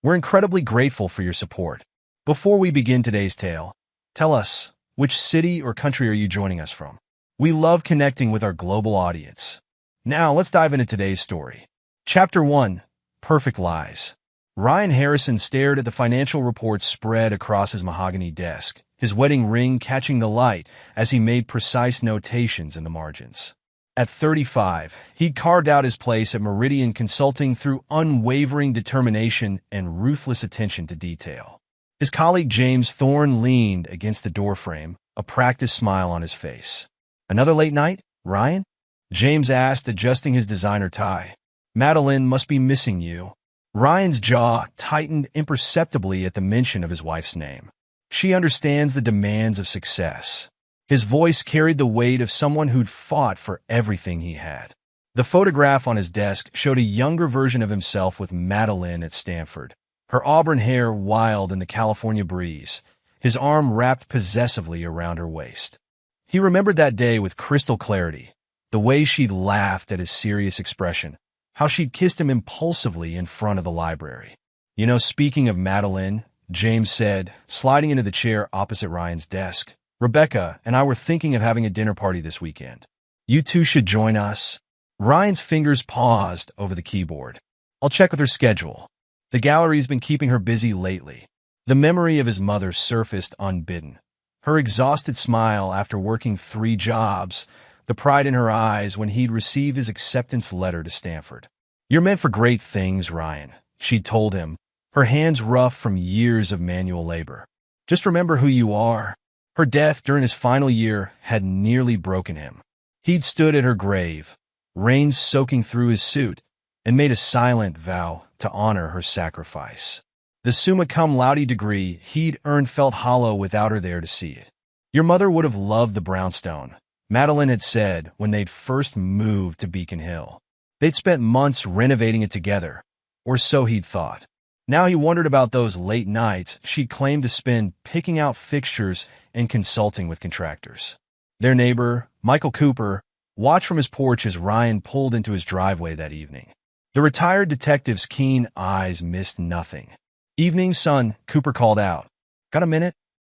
We're incredibly grateful for your support. Before we begin today's tale, tell us, which city or country are you joining us from? We love connecting with our global audience. Now, let's dive into today's story. Chapter 1, Perfect Lies. Ryan Harrison stared at the financial reports spread across his mahogany desk, his wedding ring catching the light as he made precise notations in the margins. At 35, he'd carved out his place at Meridian Consulting through unwavering determination and ruthless attention to detail. His colleague James Thorne leaned against the doorframe, a practiced smile on his face. "Another late night, Ryan?" James asked, adjusting his designer tie. "Madeline must be missing you." Ryan's jaw tightened imperceptibly at the mention of his wife's name. "She understands the demands of success." His voice carried the weight of someone who'd fought for everything he had. The photograph on his desk showed a younger version of himself with Madeline at Stanford, her auburn hair wild in the California breeze, his arm wrapped possessively around her waist. He remembered that day with crystal clarity, the way she'd laughed at his serious expression, how she'd kissed him impulsively in front of the library. "You know, speaking of Madeline," James said, sliding into the chair opposite Ryan's desk, "Rebecca and I were thinking of having a dinner party this weekend. You two should join us." Ryan's fingers paused over the keyboard. "I'll check with her schedule. The gallery's been keeping her busy lately." The memory of his mother surfaced unbidden. Her exhausted smile after working 3 jobs, the pride in her eyes when he'd received his acceptance letter to Stanford. "You're meant for great things, Ryan," she'd told him, her hands rough from years of manual labor. "Just remember who you are." Her death during his final year had nearly broken him. He'd stood at her grave, rain soaking through his suit, and made a silent vow to honor her sacrifice. The summa cum laude degree he'd earned felt hollow without her there to see it. "Your mother would have loved the brownstone," Madeline had said when they'd first moved to Beacon Hill. They'd spent months renovating it together, or so he'd thought. Now he wondered about those late nights she claimed to spend picking out fixtures and consulting with contractors. Their neighbor, Michael Cooper, watched from his porch as Ryan pulled into his driveway that evening. The retired detective's keen eyes missed nothing. "Evening, son," Cooper called out. "Got a minute?"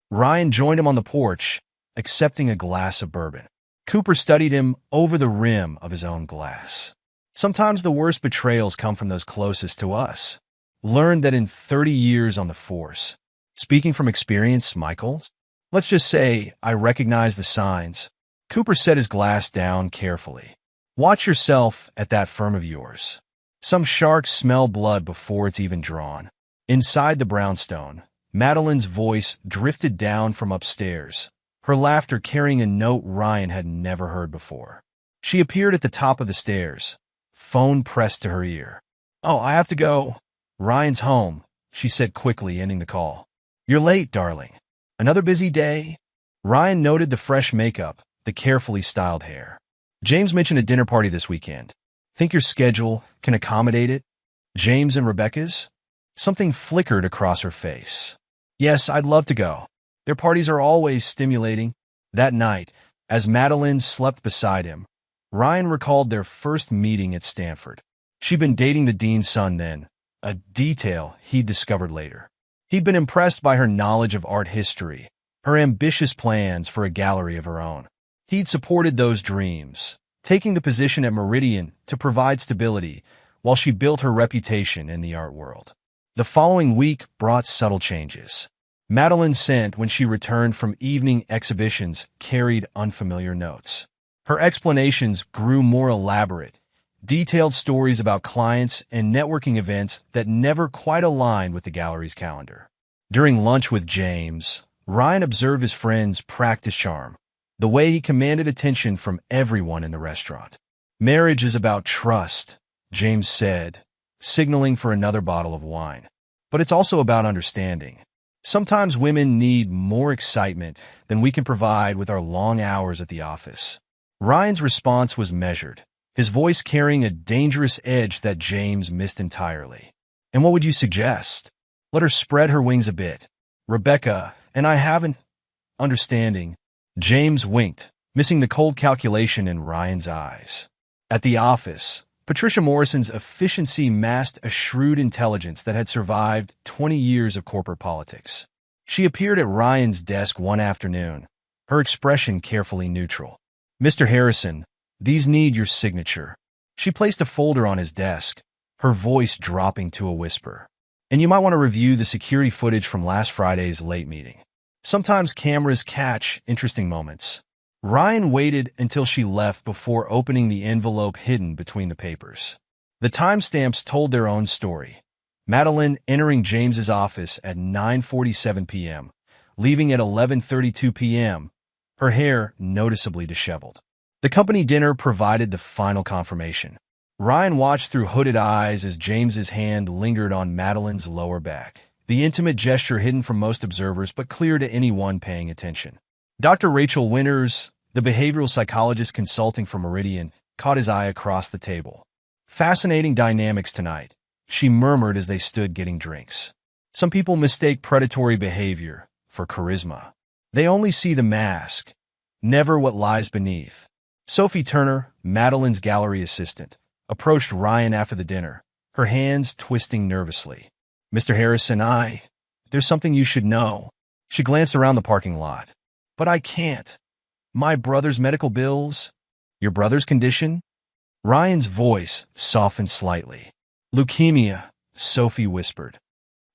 Ryan joined him on the porch, accepting a glass of bourbon. Cooper studied him over the rim of his own glass. "Sometimes the worst betrayals come from those closest to us. Learned that in 30 years on the force. Speaking from experience, Michael, let's just say I recognize the signs." Cooper set his glass down carefully. "Watch yourself at that firm of yours. Some sharks smell blood before it's even drawn." Inside the brownstone, Madeline's voice drifted down from upstairs, her laughter carrying a note Ryan had never heard before. She appeared at the top of the stairs, phone pressed to her ear. "Oh, I have to go." "Ryan's home," she said quickly, ending the call. "You're late, darling. Another busy day?" Ryan noted the fresh makeup, the carefully styled hair. "James mentioned a dinner party this weekend. Think your schedule can accommodate it?" "James and Rebecca's?" Something flickered across her face. "Yes, I'd love to go. Their parties are always stimulating." That night, as Madeline slept beside him, Ryan recalled their first meeting at Stanford. She'd been dating the dean's son then, a detail he'd discovered later. He'd been impressed by her knowledge of art history, her ambitious plans for a gallery of her own. He'd supported those dreams, taking the position at Meridian to provide stability while she built her reputation in the art world. The following week brought subtle changes. Madeline's scent when she returned from evening exhibitions carried unfamiliar notes. Her explanations grew more elaborate, detailed stories about clients and networking events that never quite aligned with the gallery's calendar. During lunch with James, Ryan observed his friend's practice charm, the way he commanded attention from everyone in the restaurant. "Marriage is about trust," James said, signaling for another bottle of wine. "But it's also about understanding. Sometimes women need more excitement than we can provide with our long hours at the office." Ryan's response was measured, his voice carrying a dangerous edge that James missed entirely. "And what would you suggest?" "Let her spread her wings a bit. Rebecca and I haven't—" "Understanding." James winked, missing the cold calculation in Ryan's eyes. At the office, Patricia Morrison's efficiency masked a shrewd intelligence that had survived 20 years of corporate politics. She appeared at Ryan's desk one afternoon, her expression carefully neutral. "Mr. Harrison, these need your signature." She placed a folder on his desk, her voice dropping to a whisper. "And you might want to review the security footage from last Friday's late meeting. Sometimes cameras catch interesting moments." Ryan waited until she left before opening the envelope hidden between the papers. The timestamps told their own story. Madeline entering James's office at 9:47 p.m., leaving at 11:32 p.m., her hair noticeably disheveled. The company dinner provided the final confirmation. Ryan watched through hooded eyes as James's hand lingered on Madeline's lower back, the intimate gesture hidden from most observers but clear to anyone paying attention. Dr. Rachel Winters, the behavioral psychologist consulting for Meridian, caught his eye across the table. "Fascinating dynamics tonight," she murmured as they stood getting drinks. "Some people mistake predatory behavior for charisma. They only see the mask, never what lies beneath." Sophie Turner, Madeline's gallery assistant, approached Ryan after the dinner, her hands twisting nervously. "Mr. Harrison, there's something you should know." She glanced around the parking lot. "But I can't. My brother's medical bills." "Your brother's condition?" Ryan's voice softened slightly. "Leukemia," Sophie whispered.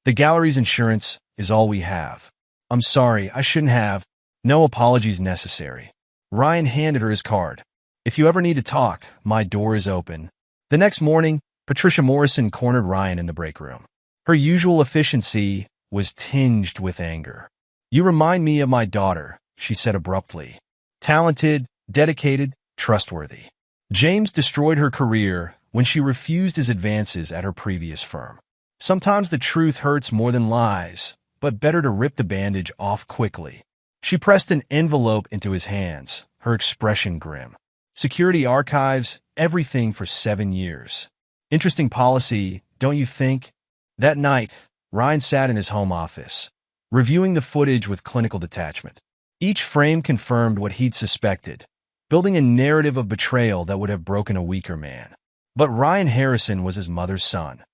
"The gallery's insurance is all we have." "I'm sorry, I shouldn't have." "No apologies necessary." Ryan handed her his card. "If you ever need to talk, my door is open." The next morning, Patricia Morrison cornered Ryan in the break room. Her usual efficiency was tinged with anger. "You remind me of my daughter," she said abruptly. "Talented, dedicated, trustworthy. James destroyed her career when she refused his advances at her previous firm. Sometimes the truth hurts more than lies, but better to rip the bandage off quickly." She pressed an envelope into his hands, her expression grim. "Security archives, everything for 7 years. Interesting policy, don't you think?" That night, Ryan sat in his home office, reviewing the footage with clinical detachment. Each frame confirmed what he'd suspected, building a narrative of betrayal that would have broken a weaker man. But Ryan Harrison was his mother's son,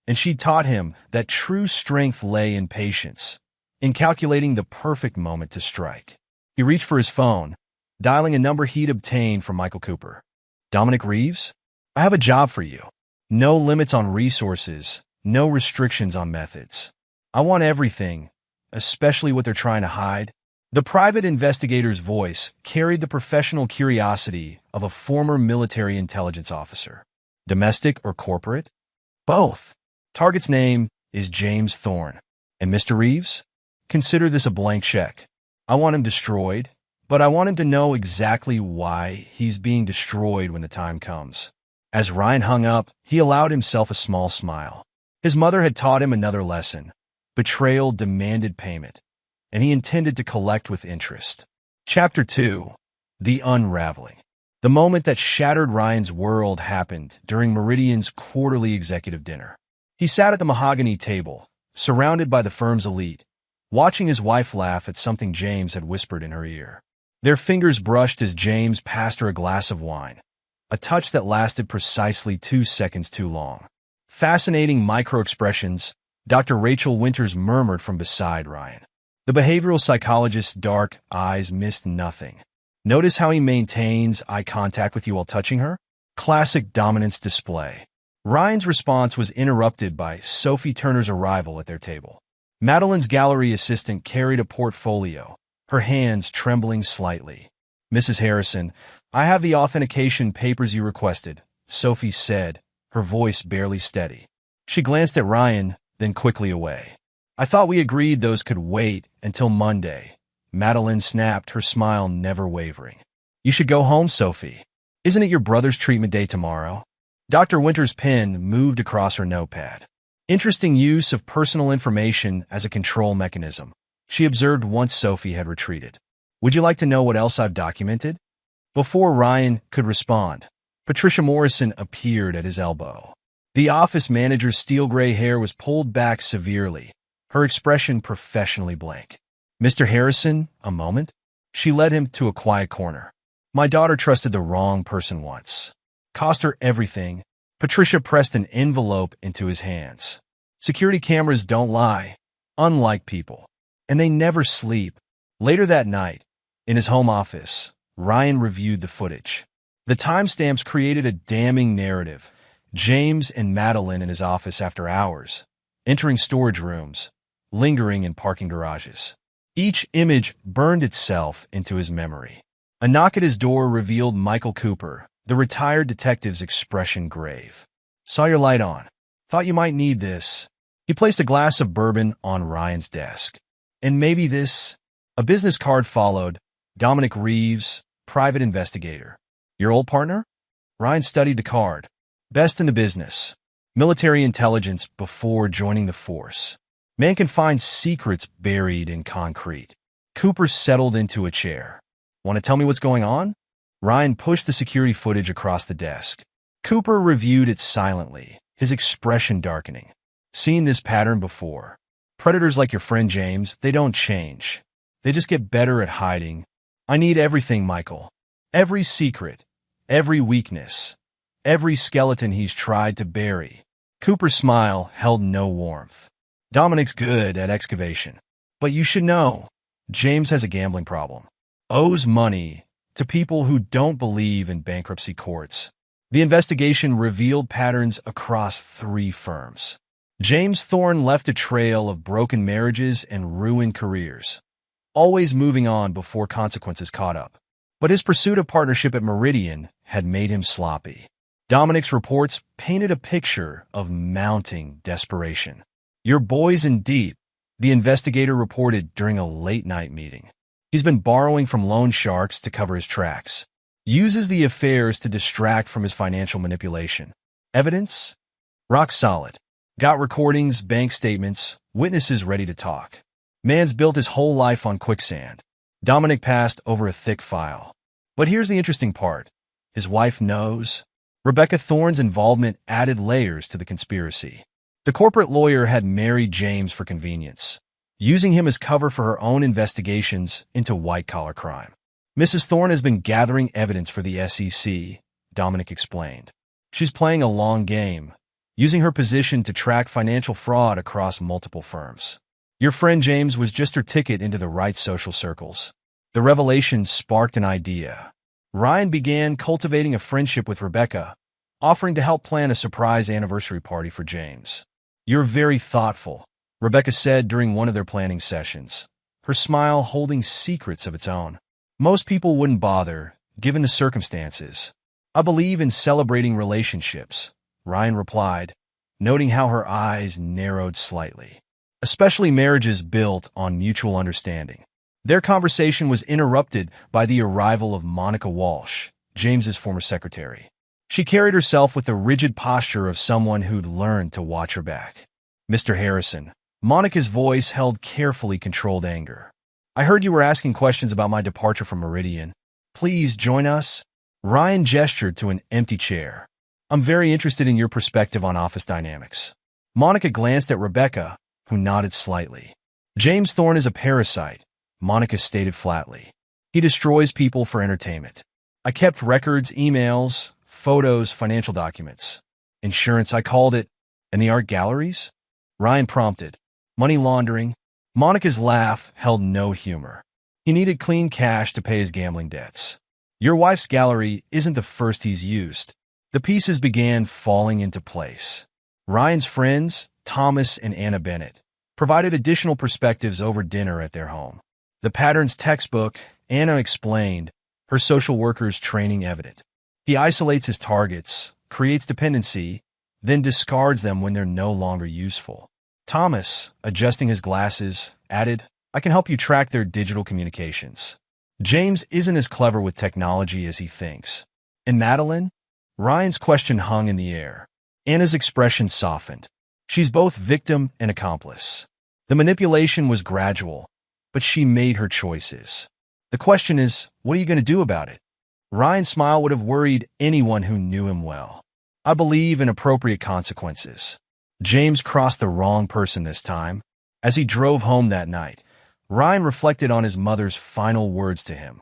and she'd taught him that true strength lay in patience, in calculating the perfect moment to strike. He reached for his phone, dialing a number he'd obtained from Michael Cooper. "Dominic Reeves? I have a job for you. No limits on resources, no restrictions on methods. I want everything, especially what they're trying to hide." The private investigator's voice carried the professional curiosity of a former military intelligence officer. "Domestic or corporate?" "Both." "Target's name is James Thorne. And Mr. Reeves? Consider this a blank check. I want him destroyed, but I want him to know exactly why he's being destroyed when the time comes." As Ryan hung up, he allowed himself a small smile. His mother had taught him another lesson. Betrayal demanded payment, and he intended to collect with interest. Chapter 2. The Unraveling. The moment that shattered Ryan's world happened during Meridian's quarterly executive dinner. He sat at the mahogany table, surrounded by the firm's elite, watching his wife laugh at something James had whispered in her ear. Their fingers brushed as James passed her a glass of wine, a touch that lasted precisely 2 seconds too long. "Fascinating micro-expressions," Dr. Rachel Winters murmured from beside Ryan. The behavioral psychologist's dark eyes missed nothing. "Notice how he maintains eye contact with you while touching her? Classic dominance display." Ryan's response was interrupted by Sophie Turner's arrival at their table. Madeline's gallery assistant carried a portfolio, her hands trembling slightly. "Mrs. Harrison, I have the authentication papers you requested," Sophie said, her voice barely steady. She glanced at Ryan, then quickly away. "I thought we agreed those could wait until Monday," Madeline snapped, her smile never wavering. "You should go home, Sophie. Isn't it your brother's treatment day tomorrow?" Dr. Winter's pen moved across her notepad. "Interesting use of personal information as a control mechanism," she observed once Sophie had retreated. "Would you like to know what else I've documented?" Before Ryan could respond, Patricia Morrison appeared at his elbow. The office manager's steel-gray hair was pulled back severely, her expression professionally blank. "Mr. Harrison, a moment?" She led him to a quiet corner. "My daughter trusted the wrong person once. Cost her everything, Patricia pressed an envelope into his hands. Security cameras don't lie, unlike people, and they never sleep. Later that night, in his home office, Ryan reviewed the footage. The timestamps created a damning narrative. James and Madeline in his office after hours, entering storage rooms, lingering in parking garages. Each image burned itself into his memory. A knock at his door revealed Michael Cooper, the retired detective's expression grave. Saw your light on. Thought you might need this. He placed a glass of bourbon on Ryan's desk. And maybe this. A business card followed. Dominic Reeves, private investigator. Your old partner? Ryan studied the card. Best in the business. Military intelligence before joining the force. Man can find secrets buried in concrete. Cooper settled into a chair. Want to tell me what's going on? Ryan pushed the security footage across the desk. Cooper reviewed it silently, his expression darkening. Seen this pattern before. Predators like your friend James, they don't change. They just get better at hiding. I need everything, Michael. Every secret, every weakness, every skeleton he's tried to bury. Cooper's smile held no warmth. Dominic's good at excavation. But you should know, James has a gambling problem. Owes money to people who don't believe in bankruptcy courts. The investigation revealed patterns across 3 firms. James Thorne left a trail of broken marriages and ruined careers, always moving on before consequences caught up. But his pursuit of partnership at Meridian had made him sloppy. Dominic's reports painted a picture of mounting desperation. Your boy's in deep, the investigator reported during a late-night meeting. He's been borrowing from loan sharks to cover his tracks. Uses the affairs to distract from his financial manipulation. Evidence? Rock solid. Got recordings, bank statements, witnesses ready to talk. Man's built his whole life on quicksand. Dominic passed over a thick file. But here's the interesting part. His wife knows. Rebecca Thorne's involvement added layers to the conspiracy. The corporate lawyer had married James for convenience, using him as cover for her own investigations into white-collar crime. Mrs. Thorne has been gathering evidence for the SEC, Dominic explained. She's playing a long game, using her position to track financial fraud across multiple firms. Your friend James was just her ticket into the right social circles. The revelation sparked an idea. Ryan began cultivating a friendship with Rebecca, offering to help plan a surprise anniversary party for James. You're very thoughtful, Rebecca said during one of their planning sessions, her smile holding secrets of its own. Most people wouldn't bother, given the circumstances. I believe in celebrating relationships, Ryan replied, noting how her eyes narrowed slightly. Especially marriages built on mutual understanding. Their conversation was interrupted by the arrival of Monica Walsh, James's former secretary. She carried herself with the rigid posture of someone who'd learned to watch her back. Mr. Harrison, Monica's voice held carefully controlled anger. I heard you were asking questions about my departure from Meridian. Please join us? Ryan gestured to an empty chair. I'm very interested in your perspective on office dynamics. Monica glanced at Rebecca, who nodded slightly. James Thorne is a parasite, Monica stated flatly. He destroys people for entertainment. I kept records, emails, photos, financial documents. Insurance, I called it. And the art galleries? Ryan prompted. Money laundering. Monica's laugh held no humor. He needed clean cash to pay his gambling debts. Your wife's gallery isn't the first he's used. The pieces began falling into place. Ryan's friends, Thomas and Anna Bennett, provided additional perspectives over dinner at their home. The pattern's textbook, Anna explained, her social worker's training evident. He isolates his targets, creates dependency, then discards them when they're no longer useful. Thomas, adjusting his glasses, added, I can help you track their digital communications. James isn't as clever with technology as he thinks. And Madeline? Ryan's question hung in the air. Anna's expression softened. She's both victim and accomplice. The manipulation was gradual, but she made her choices. The question is, what are you going to do about it? Ryan's smile would have worried anyone who knew him well. I believe in appropriate consequences. James crossed the wrong person this time. As he drove home that night, Ryan reflected on his mother's final words to him.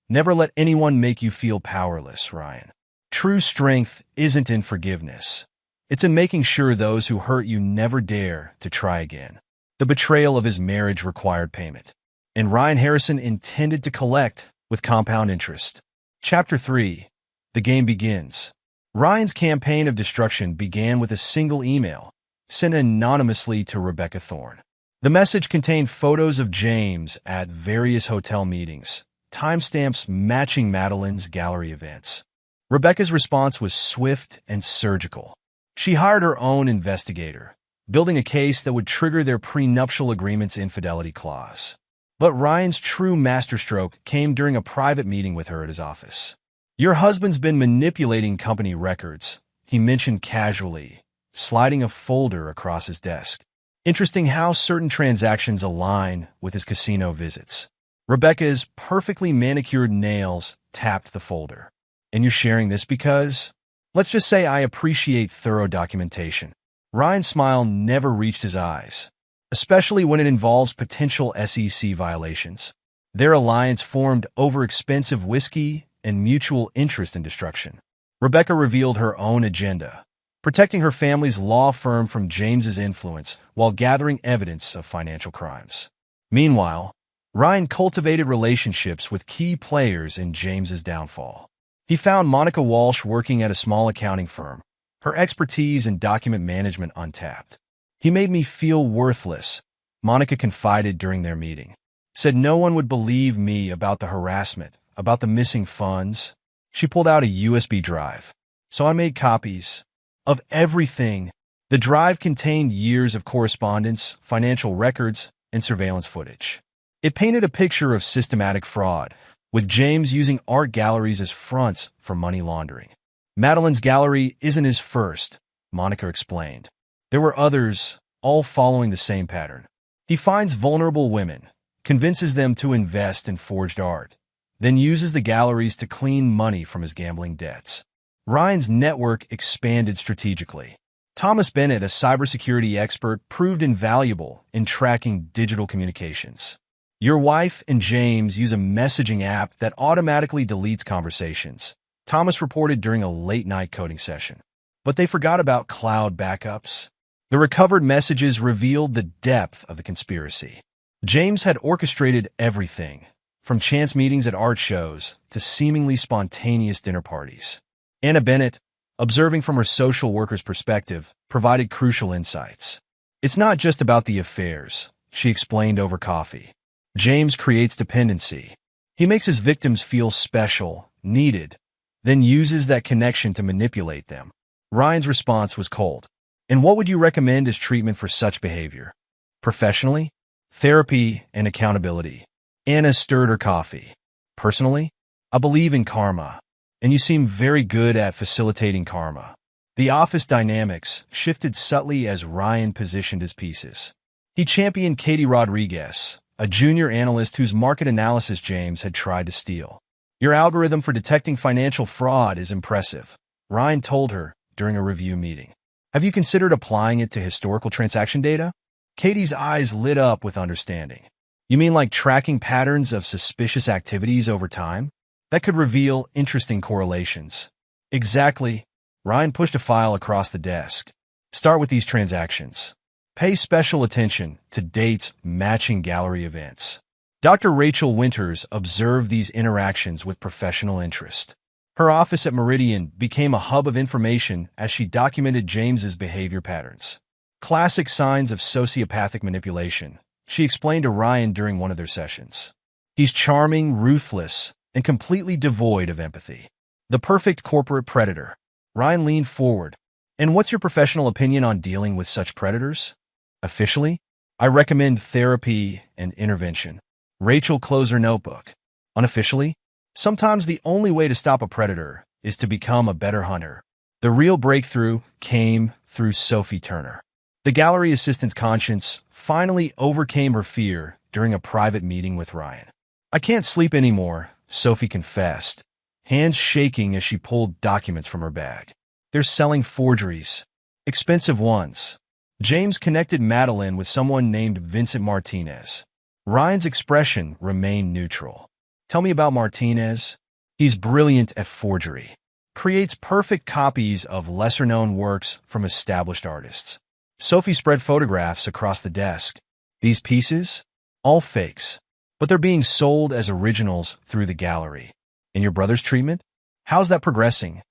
Never let anyone make you feel powerless, Ryan. True strength isn't in forgiveness. It's in making sure those who hurt you never dare to try again. The betrayal of his marriage required payment, and Ryan Harrison intended to collect with compound interest. Chapter 3. The game begins. Ryan's campaign of destruction began with a single email, sent anonymously to Rebecca Thorne. The message contained photos of James at various hotel meetings, timestamps matching Madeline's gallery events. Rebecca's response was swift and surgical. She hired her own investigator, building a case that would trigger their prenuptial agreement's infidelity clause. But Ryan's true masterstroke came during a private meeting with her at his office. "Your husband's been manipulating company records," he mentioned casually, sliding a folder across his desk. Interesting how certain transactions align with his casino visits. Rebecca's perfectly manicured nails tapped the folder. "And you're sharing this because?" "Let's just say I appreciate thorough documentation." Ryan's smile never reached his eyes, especially when it involves potential SEC violations. Their alliance formed over expensive whiskey and mutual interest in destruction. Rebecca revealed her own agenda, protecting her family's law firm from James's influence while gathering evidence of financial crimes. Meanwhile, Ryan cultivated relationships with key players in James's downfall. He found Monica Walsh working at a small accounting firm, her expertise in document management untapped. "He made me feel worthless," Monica confided during their meeting. "Said no one would believe me about the harassment, about the missing funds." She pulled out a USB drive. "So I made copies of everything." The drive contained years of correspondence, financial records, and surveillance footage. It painted a picture of systematic fraud, with James using art galleries as fronts for money laundering. "Madeline's gallery isn't his first," Monica explained. "There were others, all following the same pattern. He finds vulnerable women, convinces them to invest in forged art, then uses the galleries to clean money from his gambling debts." Ryan's network expanded strategically. Thomas Bennett, a cybersecurity expert, proved invaluable in tracking digital communications. "Your wife and James use a messaging app that automatically deletes conversations," Thomas reported during a late-night coding session. But they forgot about cloud backups. The recovered messages revealed the depth of the conspiracy. James had orchestrated everything, from chance meetings at art shows to seemingly spontaneous dinner parties. Anna Bennett, observing from her social worker's perspective, provided crucial insights. "It's not just about the affairs," she explained over coffee. "James creates dependency. He makes his victims feel special, needed, then uses that connection to manipulate them." Ryan's response was cold. "And what would you recommend as treatment for such behavior?" "Professionally, therapy and accountability." Anna stirred her coffee. "Personally, I believe in karma, and you seem very good at facilitating karma." The office dynamics shifted subtly as Ryan positioned his pieces. He championed Katie Rodriguez, a junior analyst whose market analysis James had tried to steal. "Your algorithm for detecting financial fraud is impressive," Ryan told her during a review meeting. "Have you considered applying it to historical transaction data?" Katie's eyes lit up with understanding. "You mean like tracking patterns of suspicious activities over time? That could reveal interesting correlations." "Exactly." Ryan pushed a file across the desk. "Start with these transactions. Pay special attention to dates matching gallery events." Dr. Rachel Winters observed these interactions with professional interest. Her office at Meridian became a hub of information as she documented James's behavior patterns. "Classic signs of sociopathic manipulation," she explained to Ryan during one of their sessions. "He's charming, ruthless, and completely devoid of empathy. The perfect corporate predator." Ryan leaned forward. "And what's your professional opinion on dealing with such predators?" "Officially, I recommend therapy and intervention." Rachel closed her notebook. "Unofficially, sometimes the only way to stop a predator is to become a better hunter." The real breakthrough came through Sophie Turner. The gallery assistant's conscience finally overcame her fear during a private meeting with Ryan. "I can't sleep anymore," Sophie confessed, hands shaking as she pulled documents from her bag. "They're selling forgeries. Expensive ones." James connected Madeline with someone named Vincent Martinez. Ryan's expression remained neutral. "Tell me about Martinez." "He's brilliant at forgery. creates perfect copies of lesser-known works from established artists. Sophie spread photographs across the desk. These pieces? All fakes. But they're being sold as originals through the gallery. And your brother's treatment? How's that progressing?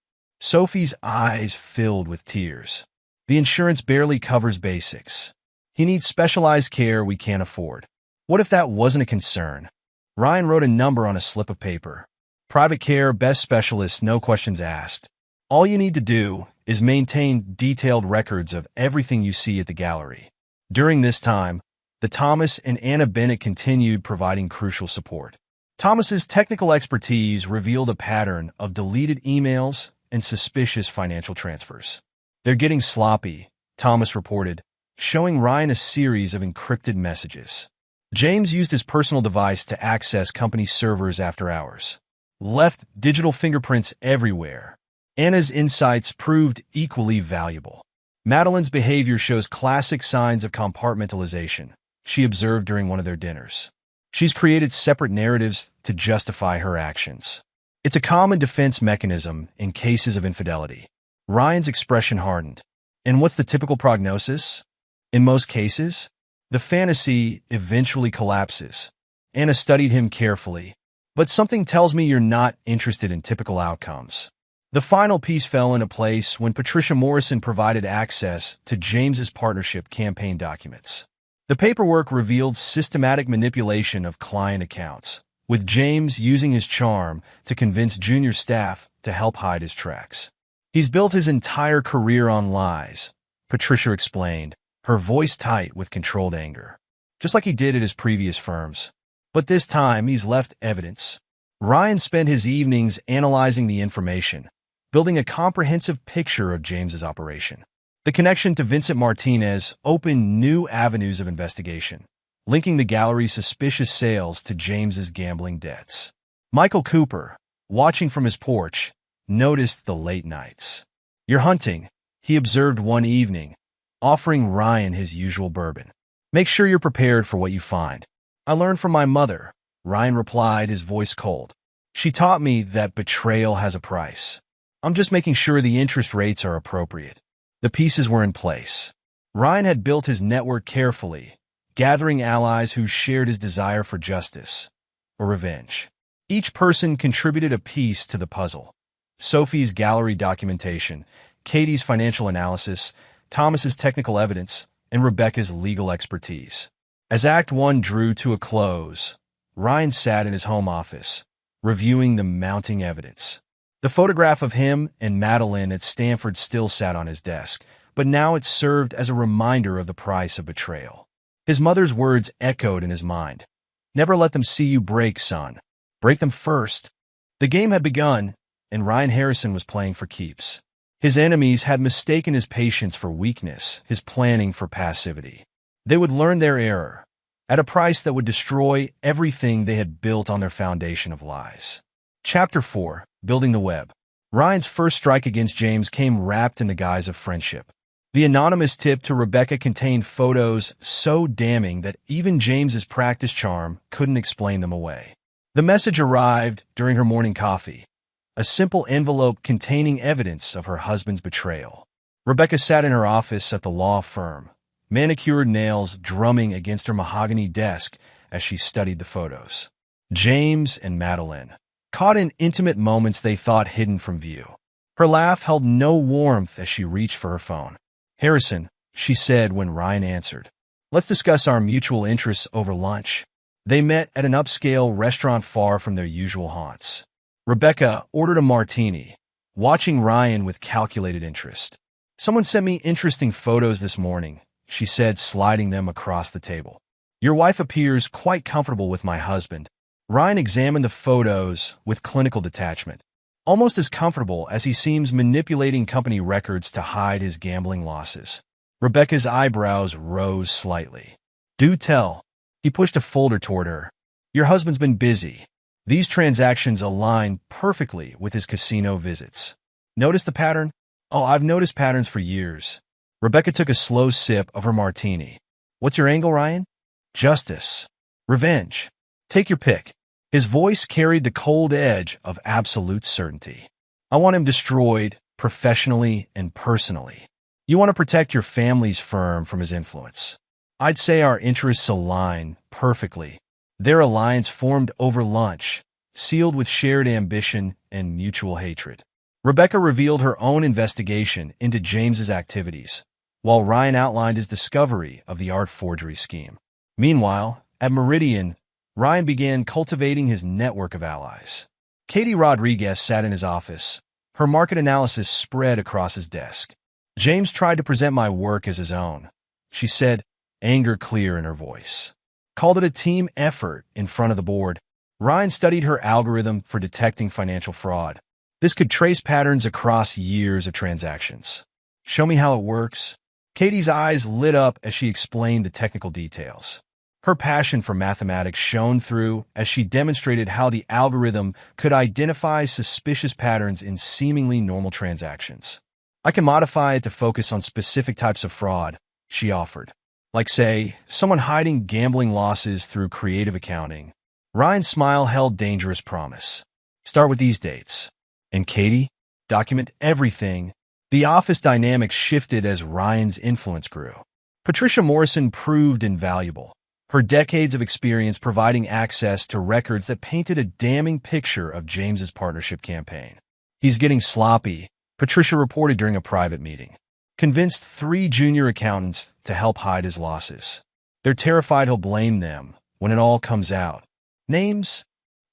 Sophie's eyes filled with tears. The insurance barely covers basics. He needs specialized care we can't afford. What if that wasn't a concern? Ryan wrote a number on a slip of paper. Private care, best specialist, no questions asked. All you need to do is maintain detailed records of everything you see at the gallery. During this time, the Thomas and Anna Bennett continued providing crucial support. Thomas's technical expertise revealed a pattern of deleted emails and suspicious financial transfers. They're getting sloppy, Thomas reported, showing Ryan a series of encrypted messages. James used his personal device to access company servers after hours. Left digital fingerprints everywhere. Anna's insights proved equally valuable. Madeline's behavior shows classic signs of compartmentalization, she observed during one of their dinners. She's created separate narratives to justify her actions. It's a common defense mechanism in cases of infidelity. Ryan's expression hardened. And what's the typical prognosis? In most cases, the fantasy eventually collapses. Anna studied him carefully. But something tells me you're not interested in typical outcomes. The final piece fell into place when Patricia Morrison provided access to James's partnership campaign documents. The paperwork revealed systematic manipulation of client accounts, with James using his charm to convince junior staff to help hide his tracks. He's built his entire career on lies, Patricia explained, her voice tight with controlled anger. Just like he did at his previous firms. But this time, he's left evidence. Ryan spent his evenings analyzing the information, building a comprehensive picture of James's operation. The connection to Vincent Martinez opened new avenues of investigation, linking the gallery's suspicious sales to James's gambling debts. Michael Cooper, watching from his porch, noticed the late nights. "You're hunting," he observed one evening, offering Ryan his usual bourbon. "Make sure you're prepared for what you find." "I learned from my mother," Ryan replied, his voice cold. "She taught me that betrayal has a price. I'm just making sure the interest rates are appropriate." The pieces were in place. Ryan had built his network carefully, gathering allies who shared his desire for justice or revenge. Each person contributed a piece to the puzzle. Sophie's gallery documentation, Katie's financial analysis, Thomas's technical evidence, and Rebecca's legal expertise. As Act 1 drew to a close, Ryan sat in his home office, reviewing the mounting evidence. The photograph of him and Madeline at Stanford still sat on his desk, but now it served as a reminder of the price of betrayal. His mother's words echoed in his mind. "Never let them see you break, son. Break them first." The game had begun, and Ryan Harrison was playing for keeps. His enemies had mistaken his patience for weakness, his planning for passivity. They would learn their error, at a price that would destroy everything they had built on their foundation of lies. Chapter 4. Building the Web. Ryan's first strike against James came wrapped in the guise of friendship. The anonymous tip to Rebecca contained photos so damning that even James's practiced charm couldn't explain them away. The message arrived during her morning coffee, a simple envelope containing evidence of her husband's betrayal. Rebecca sat in her office at the law firm, manicured nails drumming against her mahogany desk as she studied the photos. James and Madeline, caught in intimate moments they thought hidden from view. Her laugh held no warmth as she reached for her phone. "Harrison," she said when Ryan answered. "Let's discuss our mutual interests over lunch." They met at an upscale restaurant far from their usual haunts. Rebecca ordered a martini, watching Ryan with calculated interest. "Someone sent me interesting photos this morning," she said, sliding them across the table. "Your wife appears quite comfortable with my husband." Ryan examined the photos with clinical detachment, almost as comfortable as he seems manipulating company records to hide his gambling losses. Rebecca's eyebrows rose slightly. "Do tell." He pushed a folder toward her. "Your husband's been busy." These transactions align perfectly with his casino visits. "Notice the pattern?" "Oh, I've noticed patterns for years." Rebecca took a slow sip of her martini. "What's your angle, Ryan?" "Justice. Revenge. Take your pick." His voice carried the cold edge of absolute certainty. I want him destroyed professionally and personally. You want to protect your family's firm from his influence. I'd say our interests align perfectly. Their alliance formed over lunch, sealed with shared ambition and mutual hatred. Rebecca revealed her own investigation into James's activities, while Ryan outlined his discovery of the art forgery scheme. Meanwhile, at Meridian, Ryan began cultivating his network of allies. Katie Rodriguez sat in his office. Her market analysis spread across his desk. James tried to present my work as his own, she said, anger clear in her voice. Called it a team effort in front of the board. Ryan studied her algorithm for detecting financial fraud. This could trace patterns across years of transactions. Show me how it works. Katie's eyes lit up as she explained the technical details. Her passion for mathematics shone through as she demonstrated how the algorithm could identify suspicious patterns in seemingly normal transactions. I can modify it to focus on specific types of fraud, she offered. Like, say, someone hiding gambling losses through creative accounting. Ryan's smile held dangerous promise. Start with these dates. And Katie, document everything. The office dynamics shifted as Ryan's influence grew. Patricia Morrison proved invaluable, her decades of experience providing access to records that painted a damning picture of James's partnership campaign. He's getting sloppy, Patricia reported during a private meeting. Convinced 3 junior accountants to help hide his losses. They're terrified he'll blame them when it all comes out. Names?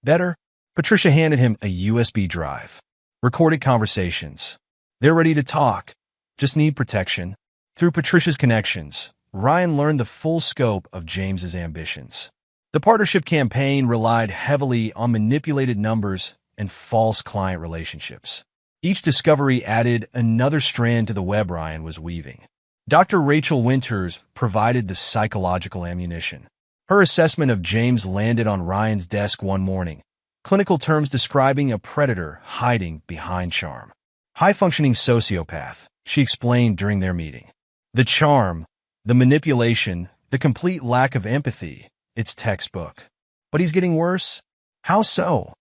Better? Patricia handed him a USB drive. Recorded conversations. They're ready to talk. Just need protection. Through Patricia's connections, Ryan learned the full scope of James's ambitions. The partnership campaign relied heavily on manipulated numbers and false client relationships. Each discovery added another strand to the web Ryan was weaving. Dr. Rachel Winters provided the psychological ammunition. Her assessment of James landed on Ryan's desk one morning, clinical terms describing a predator hiding behind charm. High-functioning sociopath, she explained during their meeting. The charm, the manipulation, the complete lack of empathy, it's textbook. But he's getting worse? How so?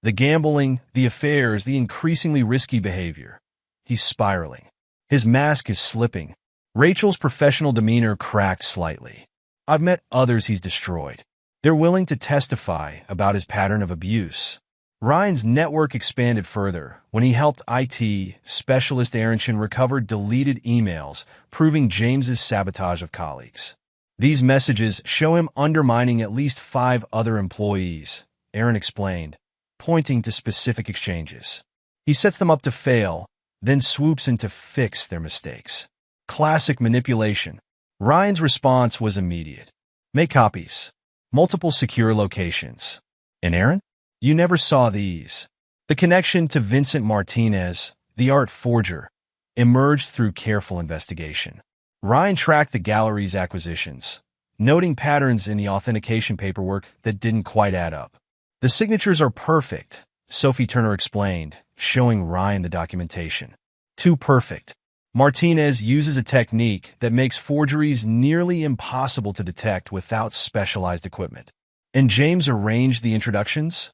The gambling, the affairs, the increasingly risky behavior. He's spiraling. His mask is slipping. Rachel's professional demeanor cracked slightly. I've met others he's destroyed. They're willing to testify about his pattern of abuse. Ryan's network expanded further when he helped IT specialist Aronson recover deleted emails proving James's sabotage of colleagues. These messages show him undermining at least 5 other employees, Aaron explained, pointing to specific exchanges. He sets them up to fail, then swoops in to fix their mistakes. Classic manipulation. Ryan's response was immediate. Make copies. Multiple secure locations. And Aaron? You never saw these. The connection to Vincent Martinez, the art forger, emerged through careful investigation. Ryan tracked the gallery's acquisitions, noting patterns in the authentication paperwork that didn't quite add up. The signatures are perfect, Sophie Turner explained, showing Ryan the documentation. Too perfect. Martinez uses a technique that makes forgeries nearly impossible to detect without specialized equipment. And James arranged the introductions?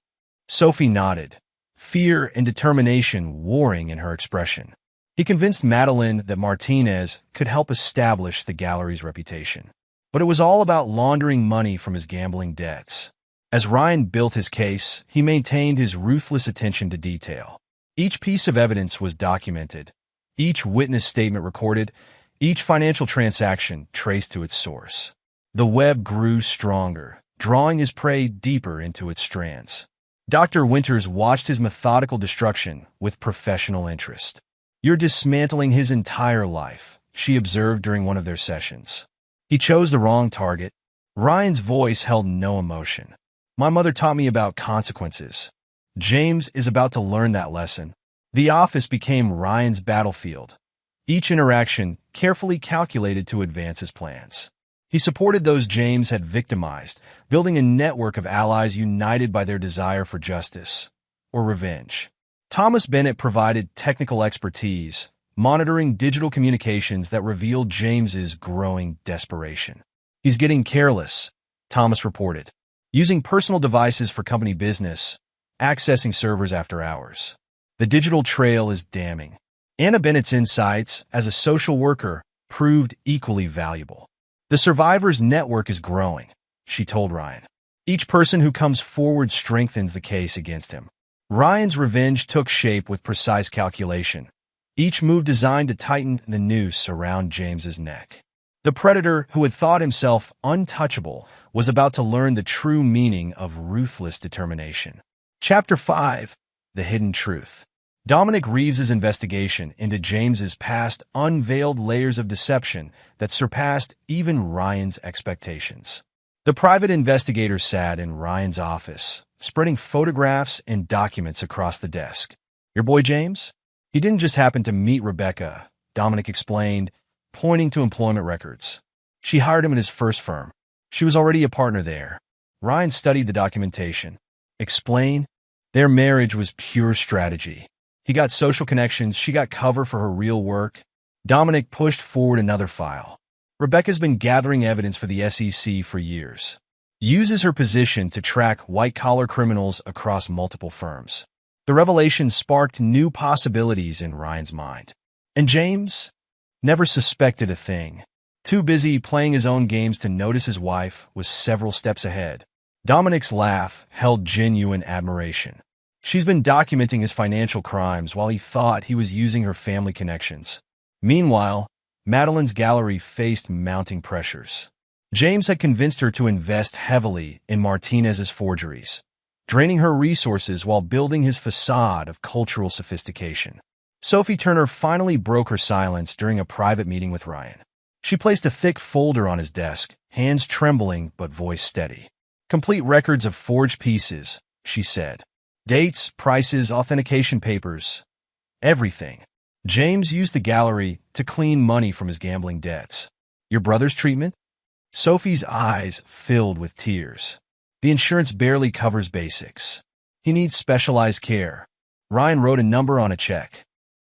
Sophie nodded, fear and determination warring in her expression. He convinced Madeline that Martinez could help establish the gallery's reputation. But it was all about laundering money from his gambling debts. As Ryan built his case, he maintained his ruthless attention to detail. Each piece of evidence was documented, each witness statement recorded, each financial transaction traced to its source. The web grew stronger, drawing his prey deeper into its strands. Dr. Winters watched his methodical destruction with professional interest. You're dismantling his entire life, she observed during one of their sessions. He chose the wrong target. Ryan's voice held no emotion. My mother taught me about consequences. James is about to learn that lesson. The office became Ryan's battlefield, each interaction carefully calculated to advance his plans. He supported those James had victimized, building a network of allies united by their desire for justice or revenge. Thomas Bennett provided technical expertise, monitoring digital communications that revealed James's growing desperation. He's getting careless, Thomas reported, using personal devices for company business, accessing servers after hours. The digital trail is damning. Anna Bennett's insights as a social worker proved equally valuable. The survivors' network is growing, she told Ryan. Each person who comes forward strengthens the case against him. Ryan's revenge took shape with precise calculation, each move designed to tighten the noose around James's neck. The predator, who had thought himself untouchable, was about to learn the true meaning of ruthless determination. Chapter 5: The Hidden Truth. Dominic Reeves's investigation into James's past unveiled layers of deception that surpassed even Ryan's expectations. The private investigator sat in Ryan's office, spreading photographs and documents across the desk. Your boy James? He didn't just happen to meet Rebecca, Dominic explained, pointing to employment records. She hired him at his first firm. She was already a partner there. Ryan studied the documentation. Explain? Their marriage was pure strategy. He got social connections, she got cover for her real work. Dominic pushed forward another file. Rebecca's been gathering evidence for the SEC for years. Uses her position to track white-collar criminals across multiple firms. The revelation sparked new possibilities in Ryan's mind. And James never suspected a thing. Too busy playing his own games to notice his wife was several steps ahead. Dominic's laugh held genuine admiration. She's been documenting his financial crimes while he thought he was using her family connections. Meanwhile, Madeline's gallery faced mounting pressures. James had convinced her to invest heavily in Martinez's forgeries, draining her resources while building his facade of cultural sophistication. Sophie Turner finally broke her silence during a private meeting with Ryan. She placed a thick folder on his desk, hands trembling but voice steady. Complete records of forged pieces, she said. Dates, prices, authentication papers, everything. James used the gallery to clean money from his gambling debts. Your brother's treatment? Sophie's eyes filled with tears. The insurance barely covers basics. He needs specialized care. Ryan wrote a number on a check.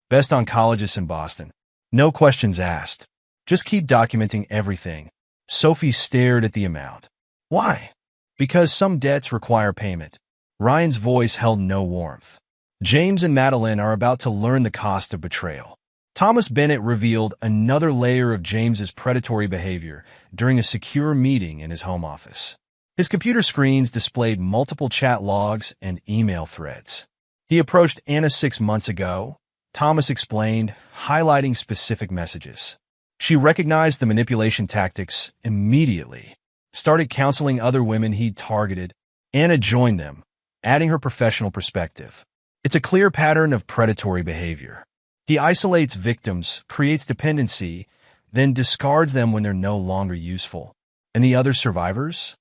Best oncologist in Boston. No questions asked. Just keep documenting everything. Sophie stared at the amount. Why? Because some debts require payment. Ryan's voice held no warmth. James and Madeline are about to learn the cost of betrayal. Thomas Bennett revealed another layer of James's predatory behavior during a secure meeting in his home office. His computer screens displayed multiple chat logs and email threads. He approached Anna 6 months ago, Thomas explained, highlighting specific messages. She recognized the manipulation tactics immediately, started counseling other women he'd targeted. Anna joined them, adding her professional perspective. It's a clear pattern of predatory behavior. He isolates victims, creates dependency, then discards them when they're no longer useful. And the other survivors?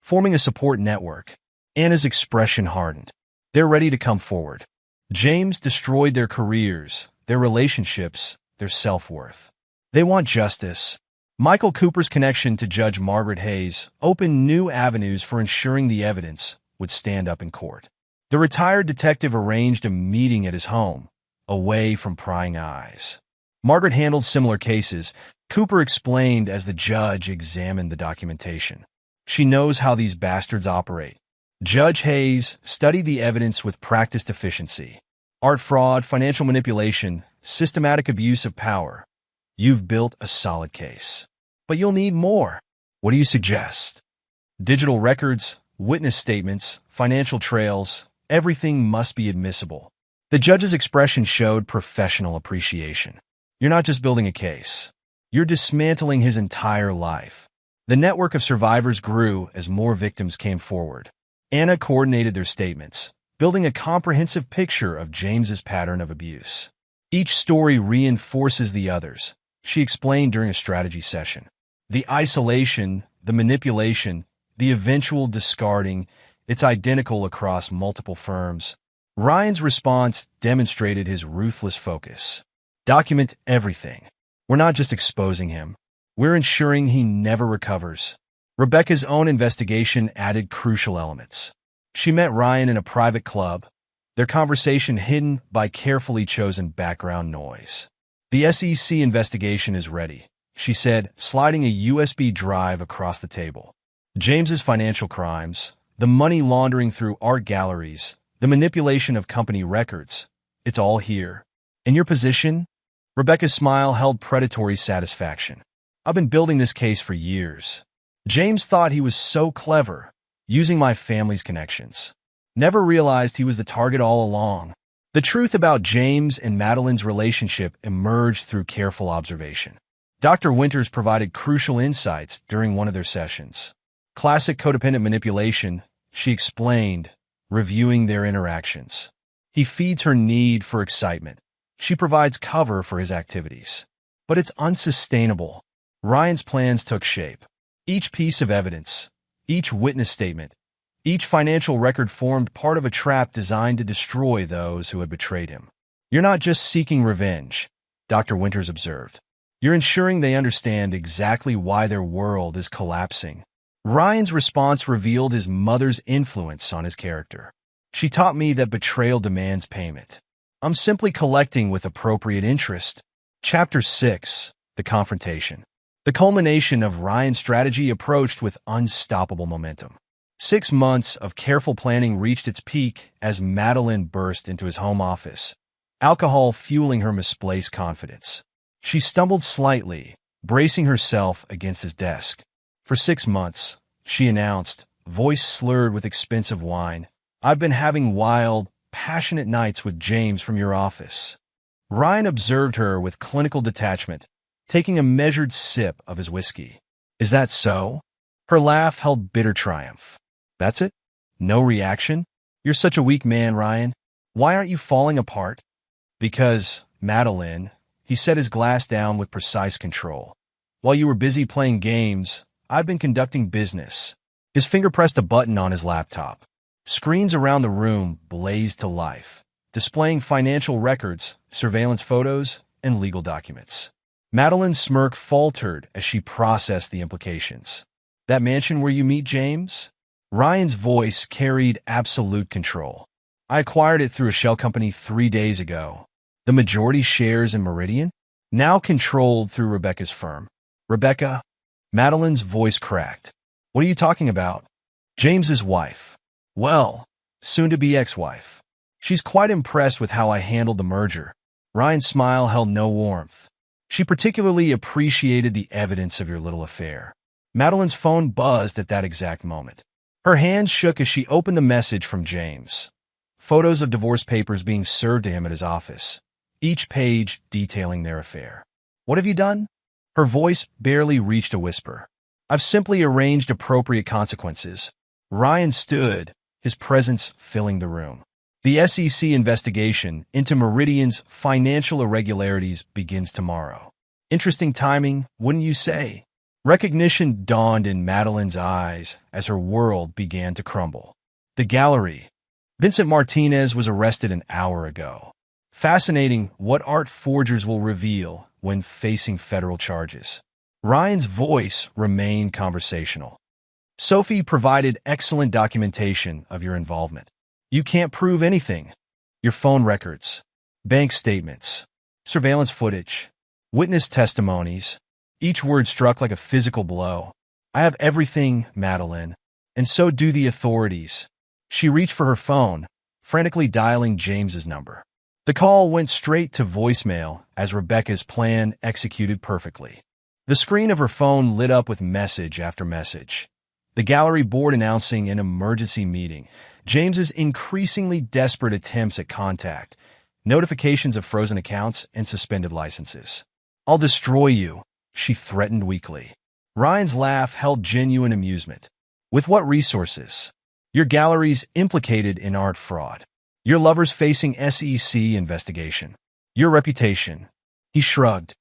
Forming a support network. Anna's expression hardened. They're ready to come forward. James destroyed their careers, their relationships, their self-worth. They want justice. Michael Cooper's connection to Judge Margaret Hayes opened new avenues for ensuring the evidence would stand up in court. The retired detective arranged a meeting at his home, away from prying eyes. Margaret handled similar cases, Cooper explained as the judge examined the documentation. She knows how these bastards operate. Judge Hayes studied the evidence with practiced efficiency. Art fraud, financial manipulation, systematic abuse of power. You've built a solid case. But you'll need more. What do you suggest? Digital records, witness statements, financial trails, everything must be admissible. The judge's expression showed professional appreciation. You're not just building a case. You're dismantling his entire life. The network of survivors grew as more victims came forward. Anna coordinated their statements, building a comprehensive picture of James's pattern of abuse. Each story reinforces the others, she explained during a strategy session. The isolation, the manipulation, the eventual discarding, it's identical across multiple firms. Ryan's response demonstrated his ruthless focus. Document everything. We're not just exposing him. We're ensuring he never recovers. Rebecca's own investigation added crucial elements. She met Ryan in a private club, their conversation hidden by carefully chosen background noise. The SEC investigation is ready, she said, sliding a USB drive across the table. James's financial crimes, the money laundering through art galleries, the manipulation of company records, It's all here. In your position? Rebecca's smile held predatory satisfaction. I've been building this case for years. James thought he was so clever, using my family's connections. Never realized he was the target all along. The truth about James and Madeline's relationship emerged through careful observation. Dr. Winters provided crucial insights during one of their sessions. Classic codependent manipulation, she explained, reviewing their interactions. He feeds her need for excitement. She provides cover for his activities. But it's unsustainable. Ryan's plans took shape. Each piece of evidence, each witness statement, each financial record formed part of a trap designed to destroy those who had betrayed him. You're not just seeking revenge, Dr. Winters observed. You're ensuring they understand exactly why their world is collapsing. Ryan's response revealed his mother's influence on his character. She taught me that betrayal demands payment. I'm simply collecting with appropriate interest. Chapter 6. The Confrontation. The culmination of Ryan's strategy approached with unstoppable momentum. 6 months of careful planning reached its peak as Madeline burst into his home office, alcohol fueling her misplaced confidence. She stumbled slightly, bracing herself against his desk. For 6 months, she announced, voice slurred with expensive wine, I've been having wild, passionate nights with James from your office. Ryan observed her with clinical detachment, taking a measured sip of his whiskey. Is that so? Her laugh held bitter triumph. That's it? No reaction? You're such a weak man, Ryan. Why aren't you falling apart? Because, Madeline, he set his glass down with precise control. While you were busy playing games, I've been conducting business. His finger pressed a button on his laptop. Screens around the room blazed to life, displaying financial records, surveillance photos, and legal documents. Madeline's smirk faltered as she processed the implications. That mansion where you meet James? Ryan's voice carried absolute control. I acquired it through a shell company 3 days ago. The majority shares in Meridian? Now controlled through Rebecca's firm. Rebecca? Madeline's voice cracked. What are you talking about? James's wife. Well, soon-to-be ex-wife. She's quite impressed with how I handled the merger. Ryan's smile held no warmth. She particularly appreciated the evidence of your little affair. Madeline's phone buzzed at that exact moment. Her hands shook as she opened the message from James. Photos of divorce papers being served to him at his office, each page detailing their affair. What have you done? Her voice barely reached a whisper. I've simply arranged appropriate consequences. Ryan stood, his presence filling the room. The SEC investigation into Meridian's financial irregularities begins tomorrow. Interesting timing, wouldn't you say? Recognition dawned in Madeline's eyes as her world began to crumble. The gallery. Vincent Martinez was arrested an hour ago. Fascinating what art forgers will reveal when facing federal charges. Ryan's voice remained conversational. Sophie provided excellent documentation of your involvement. You can't prove anything. Your phone records, bank statements, surveillance footage, witness testimonies. Each word struck like a physical blow. I have everything, Madeline, and so do the authorities. She reached for her phone, frantically dialing James's number. The call went straight to voicemail as Rebecca's plan executed perfectly. The screen of her phone lit up with message after message. The gallery board announcing an emergency meeting, James's increasingly desperate attempts at contact, notifications of frozen accounts and suspended licenses. I'll destroy you, she threatened weakly. Ryan's laugh held genuine amusement. With what resources? Your gallery's implicated in art fraud. Your lover's facing SEC investigation. Your reputation. He shrugged.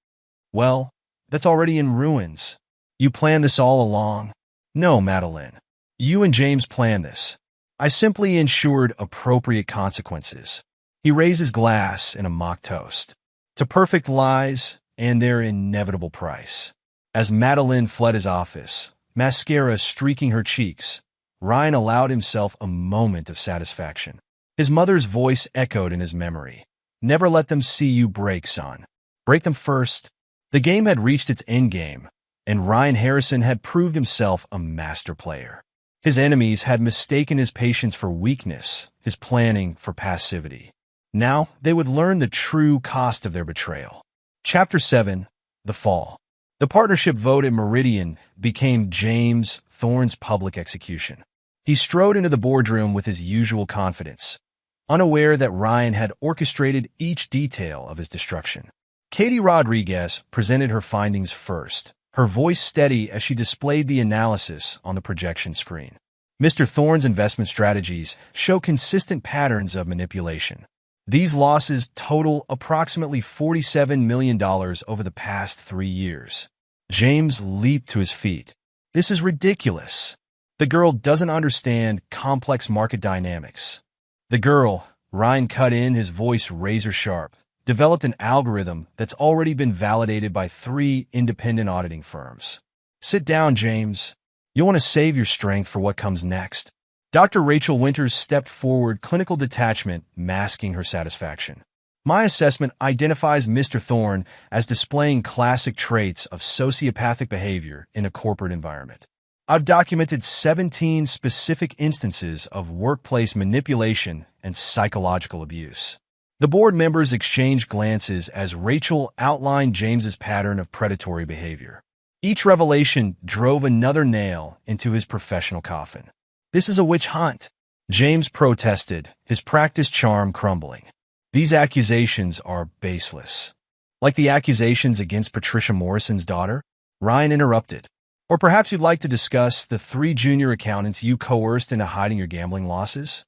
Well, that's already in ruins. You planned this all along. No, Madeline. You and James planned this. I simply ensured appropriate consequences. He raised his glass in a mock toast. To perfect lies and their inevitable price. As Madeline fled his office, mascara streaking her cheeks, Ryan allowed himself a moment of satisfaction. His mother's voice echoed in his memory. Never let them see you break, son. Break them first. The game had reached its endgame, and Ryan Harrison had proved himself a master player. His enemies had mistaken his patience for weakness, his planning for passivity. Now they would learn the true cost of their betrayal. Chapter 7. The Fall. The partnership vote at Meridian became James Thorne's public execution. He strode into the boardroom with his usual confidence, unaware that Ryan had orchestrated each detail of his destruction. Katie Rodriguez presented her findings first, her voice steady as she displayed the analysis on the projection screen. Mr. Thorne's investment strategies show consistent patterns of manipulation. These losses total approximately $47 million over the past 3 years. James leaped to his feet. This is ridiculous. The girl doesn't understand complex market dynamics. The girl, Ryan cut in, his voice razor sharp, developed an algorithm that's already been validated by 3 independent auditing firms. Sit down, James. You'll want to save your strength for what comes next. Dr. Rachel Winters stepped forward, clinical detachment masking her satisfaction. My assessment identifies Mr. Thorne as displaying classic traits of sociopathic behavior in a corporate environment. I've documented 17 specific instances of workplace manipulation and psychological abuse. The board members exchanged glances as Rachel outlined James's pattern of predatory behavior. Each revelation drove another nail into his professional coffin. This is a witch hunt, James protested, his practiced charm crumbling. These accusations are baseless. Like the accusations against Patricia Morrison's daughter? Ryan interrupted. Or perhaps you'd like to discuss the 3 junior accountants you coerced into hiding your gambling losses?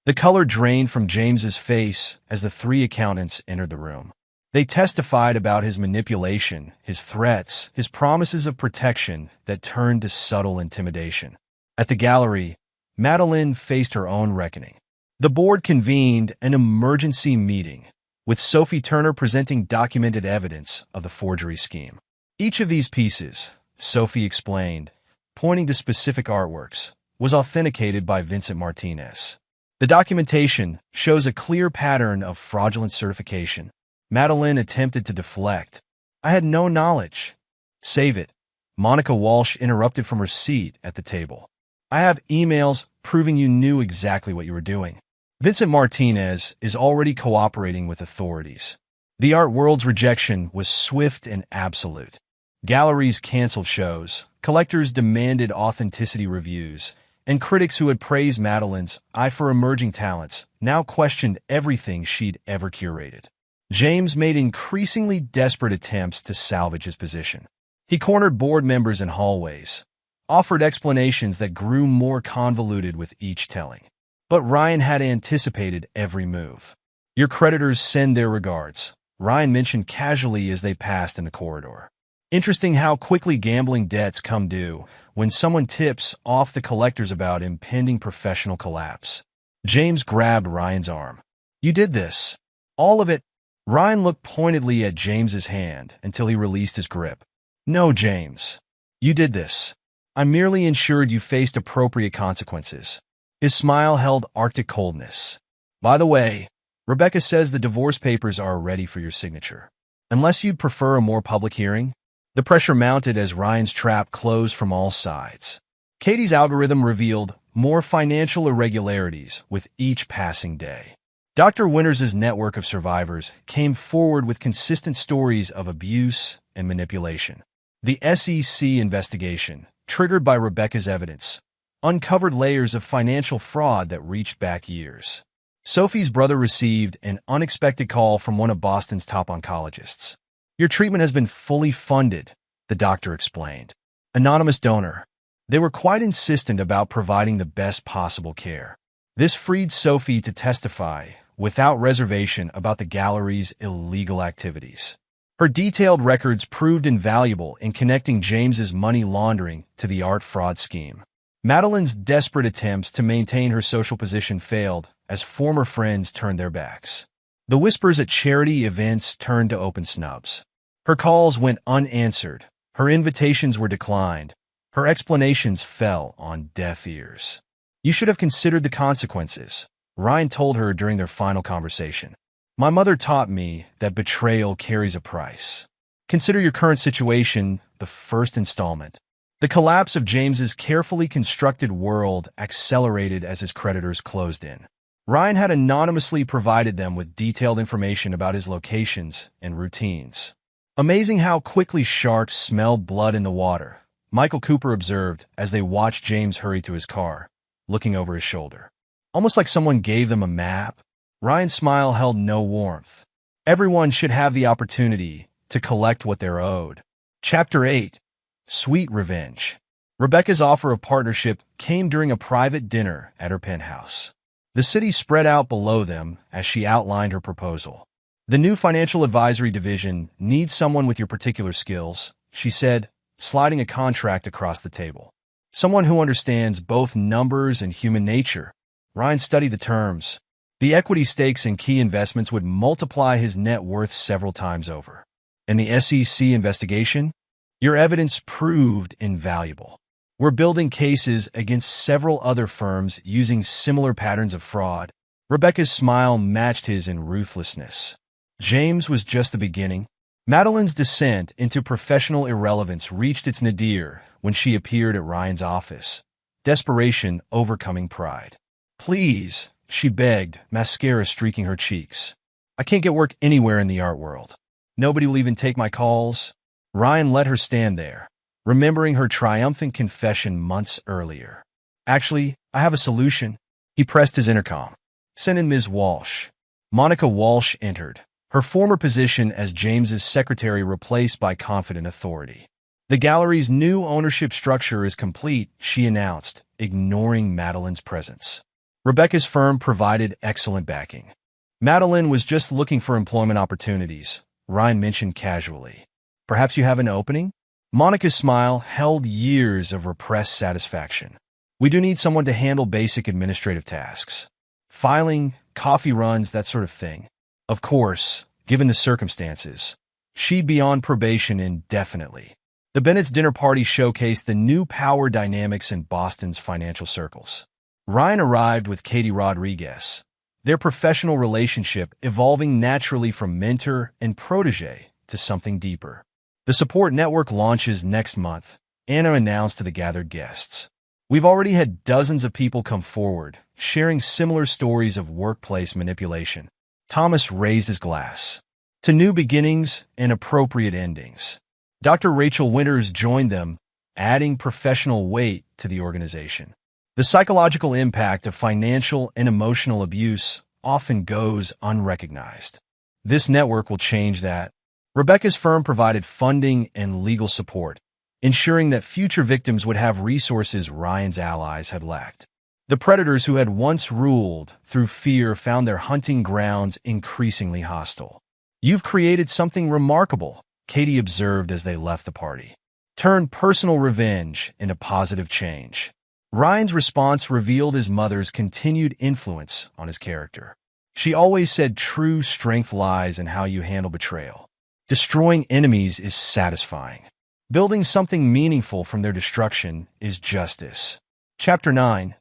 The color drained from James's face as the 3 accountants entered the room. They testified about his manipulation, his threats, his promises of protection that turned to subtle intimidation. At the gallery, Madeline faced her own reckoning. The board convened an emergency meeting, with Sophie Turner presenting documented evidence of the forgery scheme. Each of these pieces, Sophie explained, pointing to specific artworks, was authenticated by Vincent Martinez. The documentation shows a clear pattern of fraudulent certification. Madeline attempted to deflect. I had no knowledge. Save it. Monica Walsh interrupted from her seat at the table. I have emails proving you knew exactly what you were doing. Vincent Martinez is already cooperating with authorities. The art world's rejection was swift and absolute. Galleries canceled shows, collectors demanded authenticity reviews, and critics who had praised Madeline's eye for emerging talents now questioned everything she'd ever curated. James made increasingly desperate attempts to salvage his position. He cornered board members in hallways, offered explanations that grew more convoluted with each telling. But Ryan had anticipated every move. Your creditors send their regards, Ryan mentioned casually as they passed in the corridor. Interesting how quickly gambling debts come due when someone tips off the collectors about impending professional collapse. James grabbed Ryan's arm. You did this. All of it. Ryan looked pointedly at James's hand until he released his grip. No, James. You did this. I merely ensured you faced appropriate consequences. His smile held Arctic coldness. By the way, Rebecca says the divorce papers are ready for your signature. Unless you'd prefer a more public hearing? The pressure mounted as Ryan's trap closed from all sides. Katie's algorithm revealed more financial irregularities with each passing day. Dr. Winters' network of survivors came forward with consistent stories of abuse and manipulation. The SEC investigation, triggered by Rebecca's evidence, uncovered layers of financial fraud that reached back years. Sophie's brother received an unexpected call from one of Boston's top oncologists. Your treatment has been fully funded, the doctor explained. Anonymous donor. They were quite insistent about providing the best possible care. This freed Sophie to testify without reservation about the gallery's illegal activities. Her detailed records proved invaluable in connecting James's money laundering to the art fraud scheme. Madeline's desperate attempts to maintain her social position failed as former friends turned their backs. The whispers at charity events turned to open snubs. Her calls went unanswered. Her invitations were declined. Her explanations fell on deaf ears. You should have considered the consequences, Ryan told her during their final conversation. My mother taught me that betrayal carries a price. Consider your current situation the first installment. The collapse of James's carefully constructed world accelerated as his creditors closed in. Ryan had anonymously provided them with detailed information about his locations and routines. Amazing how quickly sharks smell blood in the water, Michael Cooper observed as they watched James hurry to his car, looking over his shoulder. Almost like someone gave them a map, Ryan's smile held no warmth. Everyone should have the opportunity to collect what they're owed. Chapter 8. Sweet Revenge. Rebecca's offer of partnership came during a private dinner at her penthouse. The city spread out below them as she outlined her proposal. The new financial advisory division needs someone with your particular skills, she said, sliding a contract across the table. Someone who understands both numbers and human nature. Ryan studied the terms. The equity stakes in key investments would multiply his net worth several times over. And the SEC investigation? Your evidence proved invaluable. We're building cases against several other firms using similar patterns of fraud. Rebecca's smile matched his in ruthlessness. James was just the beginning. Madeline's descent into professional irrelevance reached its nadir when she appeared at Ryan's office, desperation overcoming pride. Please, she begged, mascara streaking her cheeks. I can't get work anywhere in the art world. Nobody will even take my calls. Ryan let her stand there, remembering her triumphant confession months earlier. Actually, I have a solution. He pressed his intercom. Send in Ms. Walsh. Monica Walsh entered, her former position as James's secretary replaced by confident authority. The gallery's new ownership structure is complete, she announced, ignoring Madeline's presence. Rebecca's firm provided excellent backing. Madeline was just looking for employment opportunities, Ryan mentioned casually. Perhaps you have an opening? Monica's smile held years of repressed satisfaction. We do need someone to handle basic administrative tasks. Filing, coffee runs, that sort of thing. Of course, given the circumstances. She'd be on probation indefinitely. The Bennett's dinner party showcased the new power dynamics in Boston's financial circles. Ryan arrived with Katie Rodriguez, their professional relationship evolving naturally from mentor and protege to something deeper. The support network launches next month, Anna announced to the gathered guests. We've already had dozens of people come forward, sharing similar stories of workplace manipulation. Thomas raised his glass. To new beginnings and appropriate endings. Dr. Rachel Winters joined them, adding professional weight to the organization. The psychological impact of financial and emotional abuse often goes unrecognized. This network will change that. Rebecca's firm provided funding and legal support, ensuring that future victims would have resources Ryan's allies had lacked. The predators who had once ruled through fear found their hunting grounds increasingly hostile. You've created something remarkable, Katie observed as they left the party. Turn personal revenge into positive change. Ryan's response revealed his mother's continued influence on his character. She always said true strength lies in how you handle betrayal. Destroying enemies is satisfying. Building something meaningful from their destruction is justice. Chapter 9.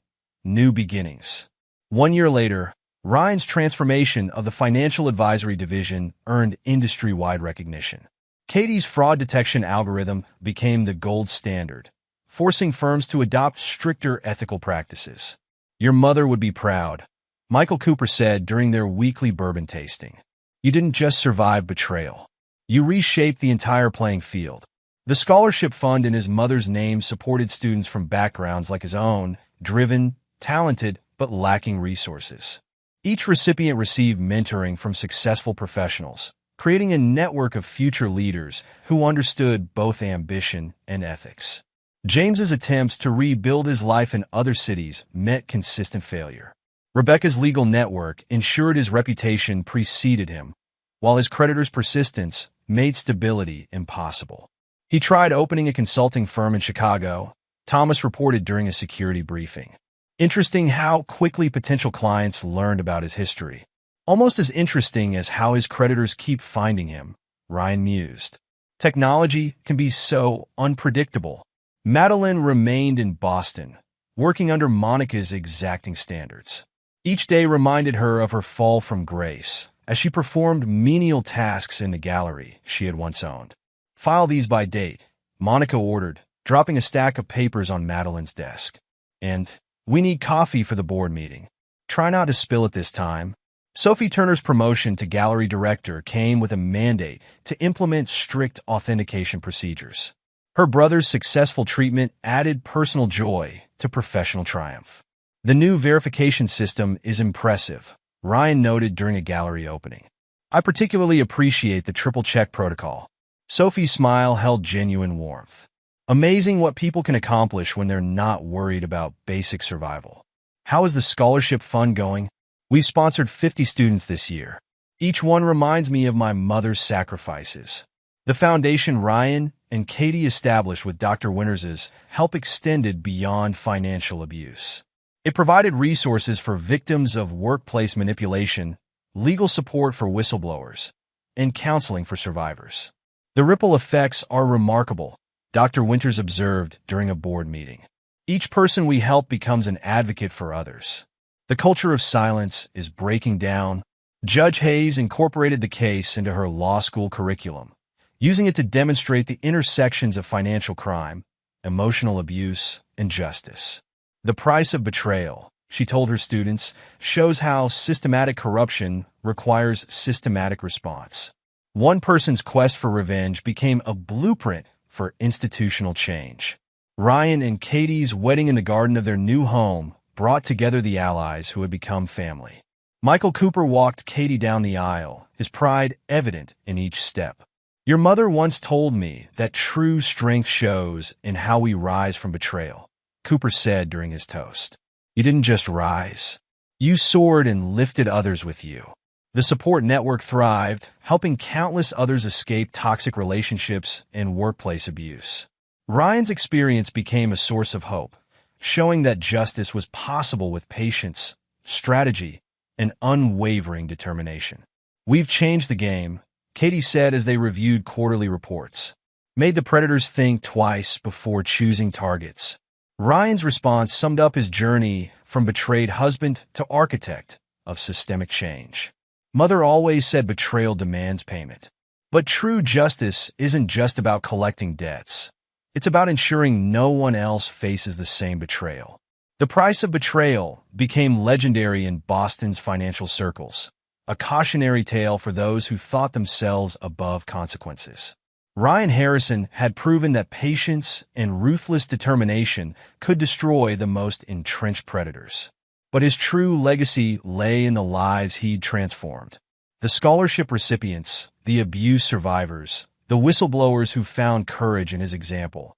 New Beginnings. 1 year later, Ryan's transformation of the financial advisory division earned industry-wide recognition. Katie's fraud detection algorithm became the gold standard, forcing firms to adopt stricter ethical practices. Your mother would be proud, Michael Cooper said during their weekly bourbon tasting. You didn't just survive betrayal. You reshaped the entire playing field. The scholarship fund in his mother's name supported students from backgrounds like his own, driven, talented, but lacking resources. Each recipient received mentoring from successful professionals, creating a network of future leaders who understood both ambition and ethics. James's attempts to rebuild his life in other cities met consistent failure. Rebecca's legal network ensured his reputation preceded him, while his creditor's persistence made stability impossible. He tried opening a consulting firm in Chicago, Thomas reported during a security briefing. Interesting how quickly potential clients learned about his history. Almost as interesting as how his creditors keep finding him, Ryan mused. Technology can be so unpredictable. Madeline remained in Boston, working under Monica's exacting standards. Each day reminded her of her fall from grace, as she performed menial tasks in the gallery she had once owned. File these by date, Monica ordered, dropping a stack of papers on Madeline's desk. And, we need coffee for the board meeting. Try not to spill it this time. Sophie Turner's promotion to gallery director came with a mandate to implement strict authentication procedures. Her brother's successful treatment added personal joy to professional triumph. The new verification system is impressive, Ryan noted during a gallery opening. I particularly appreciate the triple check protocol. Sophie's smile held genuine warmth. Amazing what people can accomplish when they're not worried about basic survival. How is the scholarship fund going? We've sponsored 50 students this year. Each one reminds me of my mother's sacrifices. The foundation Ryan and Katie established with Dr. Winters' help extended beyond financial abuse. It provided resources for victims of workplace manipulation, legal support for whistleblowers, and counseling for survivors. The ripple effects are remarkable, Dr. Winters observed during a board meeting. Each person we help becomes an advocate for others. The culture of silence is breaking down. Judge Hayes incorporated the case into her law school curriculum, using it to demonstrate the intersections of financial crime, emotional abuse, and justice. The price of betrayal, she told her students, shows how systematic corruption requires systematic response. One person's quest for revenge became a blueprint for institutional change. Ryan and Katie's wedding in the garden of their new home brought together the allies who had become family. Michael Cooper walked Katie down the aisle, his pride evident in each step. Your mother once told me that true strength shows in how we rise from betrayal, Cooper said during his toast. You didn't just rise. You soared and lifted others with you. The support network thrived, helping countless others escape toxic relationships and workplace abuse. Ryan's experience became a source of hope, showing that justice was possible with patience, strategy, and unwavering determination. We've changed the game, Katie said as they reviewed quarterly reports. Made the predators think twice before choosing targets. Ryan's response summed up his journey from betrayed husband to architect of systemic change. Mother always said betrayal demands payment. But true justice isn't just about collecting debts. It's about ensuring no one else faces the same betrayal. The price of betrayal became legendary in Boston's financial circles, a cautionary tale for those who thought themselves above consequences. Ryan Harrison had proven that patience and ruthless determination could destroy the most entrenched predators. But his true legacy lay in the lives he'd transformed. The scholarship recipients, the abuse survivors, the whistleblowers who found courage in his example.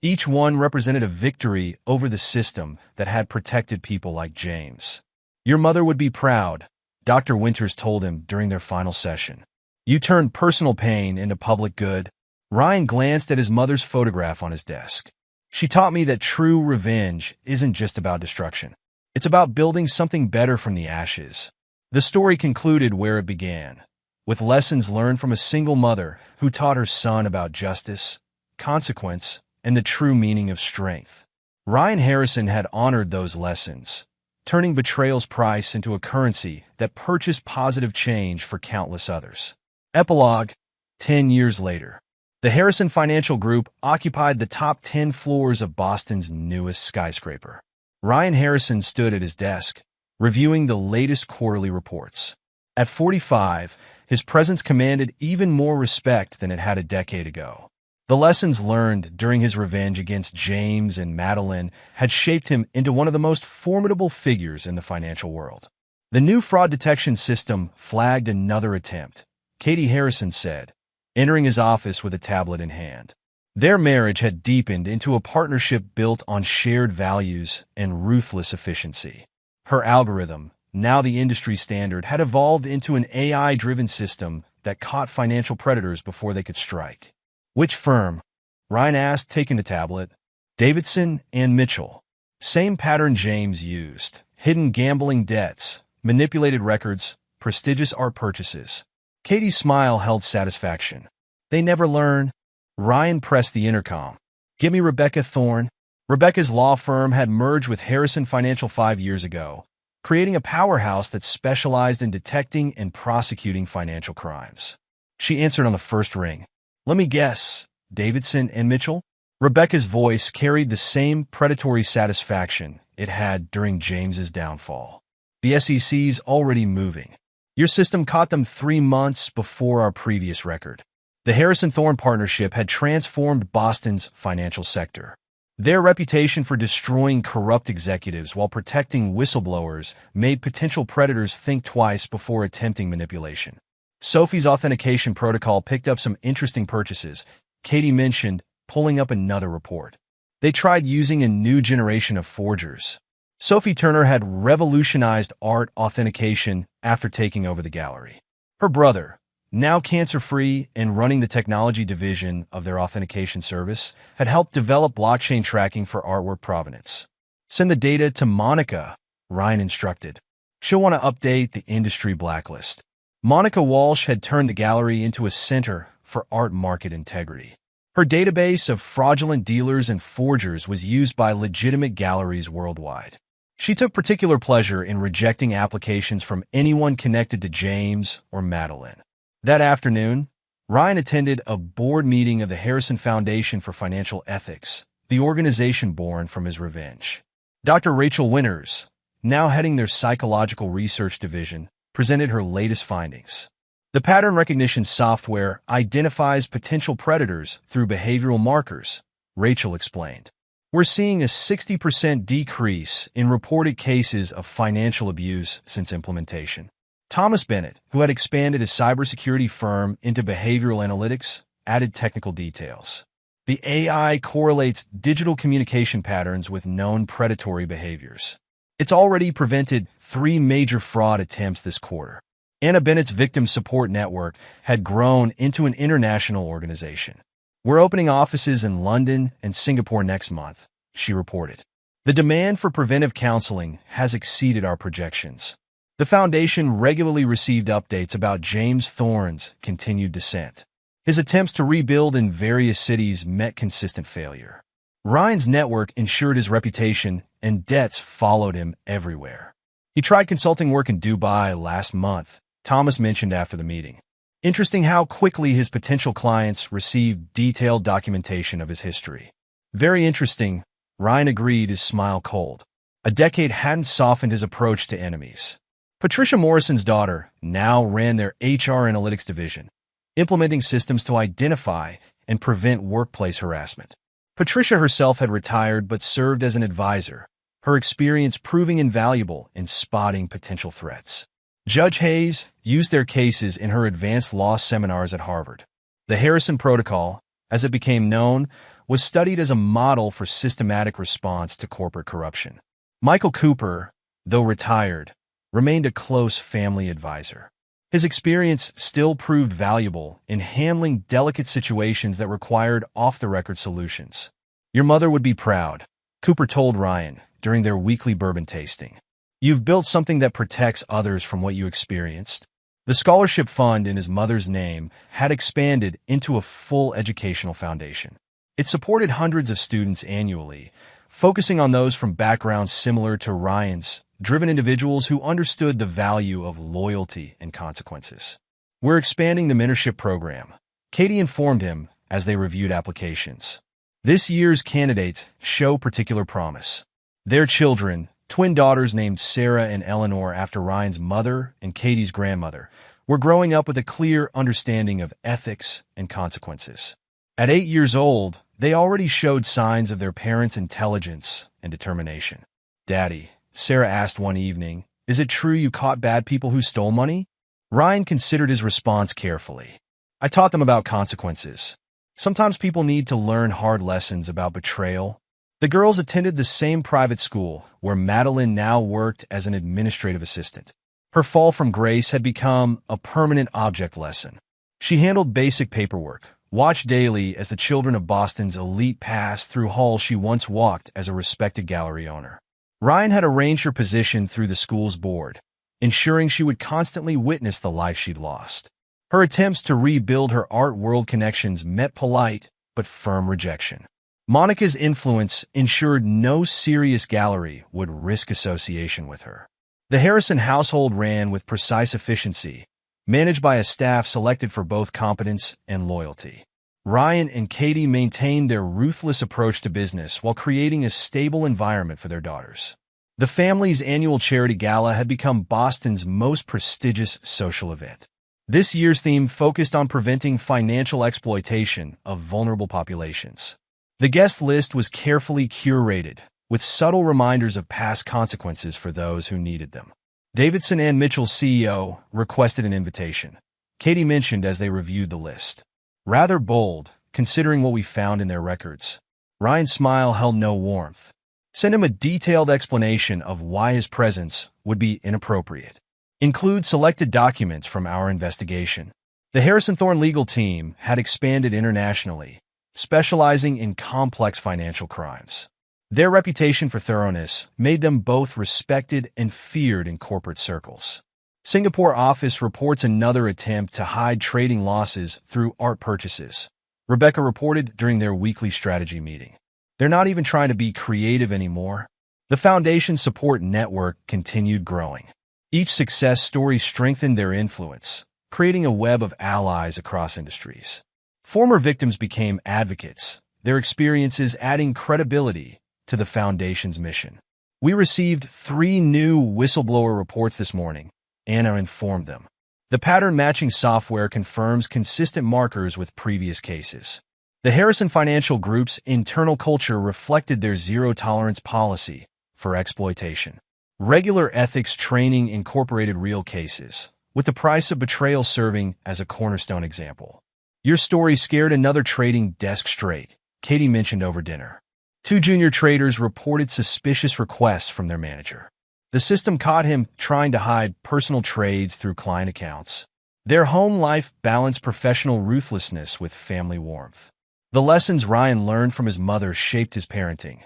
Each one represented a victory over the system that had protected people like James. Your mother would be proud, Dr. Winters told him during their final session. You turned personal pain into public good. Ryan glanced at his mother's photograph on his desk. She taught me that true revenge isn't just about destruction. It's about building something better from the ashes. The story concluded where it began, with lessons learned from a single mother who taught her son about justice, consequence, and the true meaning of strength. Ryan Harrison had honored those lessons, turning betrayal's price into a currency that purchased positive change for countless others. Epilogue, 10 years later. The Harrison Financial Group occupied the top 10 floors of Boston's newest skyscraper. Ryan Harrison stood at his desk, reviewing the latest quarterly reports. At 45, his presence commanded even more respect than it had a decade ago. The lessons learned during his revenge against James and Madeline had shaped him into one of the most formidable figures in the financial world. The new fraud detection system flagged another attempt, Katie Harrison said, entering his office with a tablet in hand. Their marriage had deepened into a partnership built on shared values and ruthless efficiency. Her algorithm, now the industry standard, had evolved into an AI-driven system that caught financial predators before they could strike. Which firm? Ryan asked, taking the tablet. Davidson and Mitchell. Same pattern James used. Hidden gambling debts, manipulated records, prestigious art purchases. Katie's smile held satisfaction. They never learn. Ryan pressed the intercom. Give me Rebecca Thorne. Rebecca's law firm had merged with Harrison Financial 5 years ago, creating a powerhouse that specialized in detecting and prosecuting financial crimes. She answered on the first ring. Let me guess, Davidson and Mitchell? Rebecca's voice carried the same predatory satisfaction it had during James's downfall. The SEC's already moving. Your system caught them 3 months before our previous record. The Harrison-Thorne partnership had transformed Boston's financial sector. Their reputation for destroying corrupt executives while protecting whistleblowers made potential predators think twice before attempting manipulation. Sophie's authentication protocol picked up some interesting purchases, Katie mentioned, pulling up another report. They tried using a new generation of forgers. Sophie Turner had revolutionized art authentication after taking over the gallery. Her brother, now cancer-free and running the technology division of their authentication service, had helped develop blockchain tracking for artwork provenance. Send the data to Monica, Ryan instructed. She'll want to update the industry blacklist. Monica Walsh had turned the gallery into a center for art market integrity. Her database of fraudulent dealers and forgers was used by legitimate galleries worldwide. She took particular pleasure in rejecting applications from anyone connected to James or Madeline. That afternoon, Ryan attended a board meeting of the Harrison Foundation for Financial Ethics, the organization born from his revenge. Dr. Rachel Winters, now heading their psychological research division, presented her latest findings. The pattern recognition software identifies potential predators through behavioral markers, Rachel explained. We're seeing a 60% decrease in reported cases of financial abuse since implementation. Thomas Bennett, who had expanded his cybersecurity firm into behavioral analytics, added technical details. The AI correlates digital communication patterns with known predatory behaviors. It's already prevented 3 major fraud attempts this quarter. Anna Bennett's victim support network had grown into an international organization. We're opening offices in London and Singapore next month, she reported. The demand for preventive counseling has exceeded our projections. The foundation regularly received updates about James Thorne's continued descent. His attempts to rebuild in various cities met consistent failure. Ryan's network ensured his reputation, and debts followed him everywhere. He tried consulting work in Dubai last month, Thomas mentioned after the meeting. Interesting how quickly his potential clients received detailed documentation of his history. Very interesting, Ryan agreed, his smile cold. A decade hadn't softened his approach to enemies. Patricia Morrison's daughter now ran their HR analytics division, implementing systems to identify and prevent workplace harassment. Patricia herself had retired but served as an advisor, her experience proving invaluable in spotting potential threats. Judge Hayes used their cases in her advanced law seminars at Harvard. The Harrison Protocol, as it became known, was studied as a model for systematic response to corporate corruption. Michael Cooper, though retired, remained a close family advisor. His experience still proved valuable in handling delicate situations that required off-the-record solutions. Your mother would be proud, Cooper told Ryan during their weekly bourbon tasting. You've built something that protects others from what you experienced. The scholarship fund in his mother's name had expanded into a full educational foundation. It supported hundreds of students annually, focusing on those from backgrounds similar to Ryan's, driven individuals who understood the value of loyalty and consequences. We're expanding the mentorship program, Katie informed him as they reviewed applications. This year's candidates show particular promise. Their children, twin daughters named Sarah and Eleanor after Ryan's mother and Katie's grandmother, were growing up with a clear understanding of ethics and consequences. At 8 years old, they already showed signs of their parents' intelligence and determination. Daddy, Sarah asked one evening, is it true you caught bad people who stole money? Ryan considered his response carefully. I taught them about consequences. Sometimes people need to learn hard lessons about betrayal. The girls attended the same private school where Madeline now worked as an administrative assistant. Her fall from grace had become a permanent object lesson. She handled basic paperwork, watched daily as the children of Boston's elite passed through halls she once walked as a respected gallery owner. Ryan had arranged her position through the school's board, ensuring she would constantly witness the life she'd lost. Her attempts to rebuild her art world connections met polite but firm rejection. Monica's influence ensured no serious gallery would risk association with her. The Harrison household ran with precise efficiency, managed by a staff selected for both competence and loyalty. Ryan and Katie maintained their ruthless approach to business while creating a stable environment for their daughters. The family's annual charity gala had become Boston's most prestigious social event. This year's theme focused on preventing financial exploitation of vulnerable populations. The guest list was carefully curated, with subtle reminders of past consequences for those who needed them. Davidson and Mitchell's CEO requested an invitation, Katie mentioned as they reviewed the list. Rather bold, considering what we found in their records. Ryan's smile held no warmth. Send him a detailed explanation of why his presence would be inappropriate. Include selected documents from our investigation. The Harrison Thorne legal team had expanded internationally, specializing in complex financial crimes. Their reputation for thoroughness made them both respected and feared in corporate circles. Singapore office reports another attempt to hide trading losses through art purchases. Rebecca reported during their weekly strategy meeting. They're not even trying to be creative anymore. The Foundation's support network continued growing. Each success story strengthened their influence, creating a web of allies across industries. Former victims became advocates, their experiences adding credibility to the Foundation's mission. We received 3 new whistleblower reports this morning, Anna informed them. The pattern-matching software confirms consistent markers with previous cases. The Harrison Financial Group's internal culture reflected their zero-tolerance policy for exploitation. Regular ethics training incorporated real cases, with the price of betrayal serving as a cornerstone example. Your story scared another trading desk straight, Katie mentioned over dinner. 2 junior traders reported suspicious requests from their manager. The system caught him trying to hide personal trades through client accounts. Their home life balanced professional ruthlessness with family warmth. The lessons Ryan learned from his mother shaped his parenting,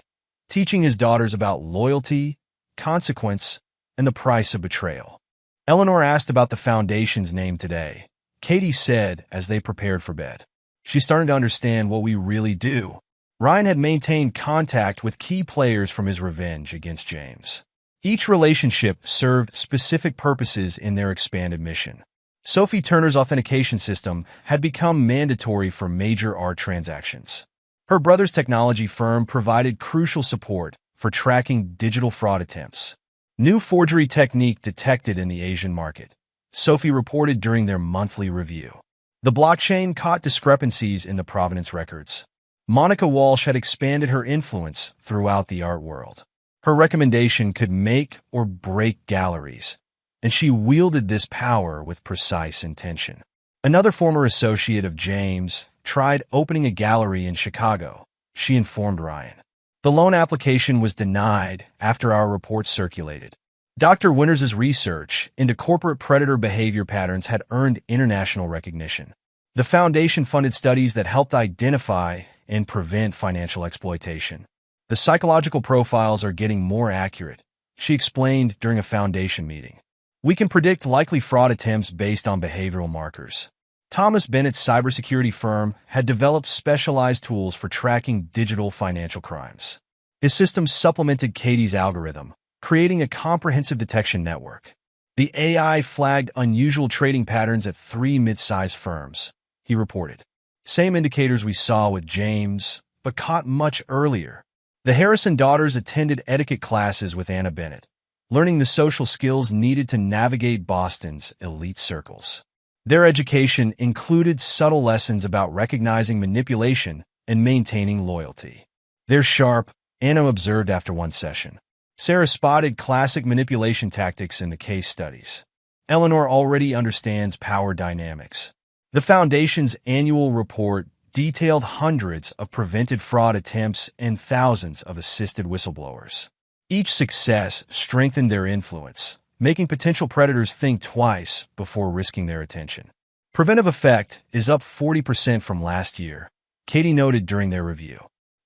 teaching his daughters about loyalty, consequence, and the price of betrayal. Eleanor asked about the Foundation's name today. Katie said as they prepared for bed. She's starting to understand what we really do. Ryan had maintained contact with key players from his revenge against James. Each relationship served specific purposes in their expanded mission. Sophie Turner's authentication system had become mandatory for major art transactions. Her brother's technology firm provided crucial support for tracking digital fraud attempts. New forgery technique detected in the Asian market, Sophie reported during their monthly review. The blockchain caught discrepancies in the provenance records. Monica Walsh had expanded her influence throughout the art world. Her recommendation could make or break galleries, and she wielded this power with precise intention. Another former associate of James tried opening a gallery in Chicago, she informed Ryan. The loan application was denied after our report circulated. Dr. Winters' research into corporate predator behavior patterns had earned international recognition. The Foundation funded studies that helped identify and prevent financial exploitation. The psychological profiles are getting more accurate, she explained during a Foundation meeting. We can predict likely fraud attempts based on behavioral markers. Thomas Bennett's cybersecurity firm had developed specialized tools for tracking digital financial crimes. His system supplemented Katie's algorithm, creating a comprehensive detection network. The AI flagged unusual trading patterns at 3 mid-sized firms, he reported. Same indicators we saw with James, but caught much earlier. The Harrison daughters attended etiquette classes with Anna Bennett, learning the social skills needed to navigate Boston's elite circles. Their education included subtle lessons about recognizing manipulation and maintaining loyalty. They're sharp, Anna observed after one session. Sarah spotted classic manipulation tactics in the case studies. Eleanor already understands power dynamics. The Foundation's annual report detailed hundreds of prevented fraud attempts and thousands of assisted whistleblowers. Each success strengthened their influence, making potential predators think twice before risking their attention. Preventive effect is up 40% from last year, Katie noted during their review.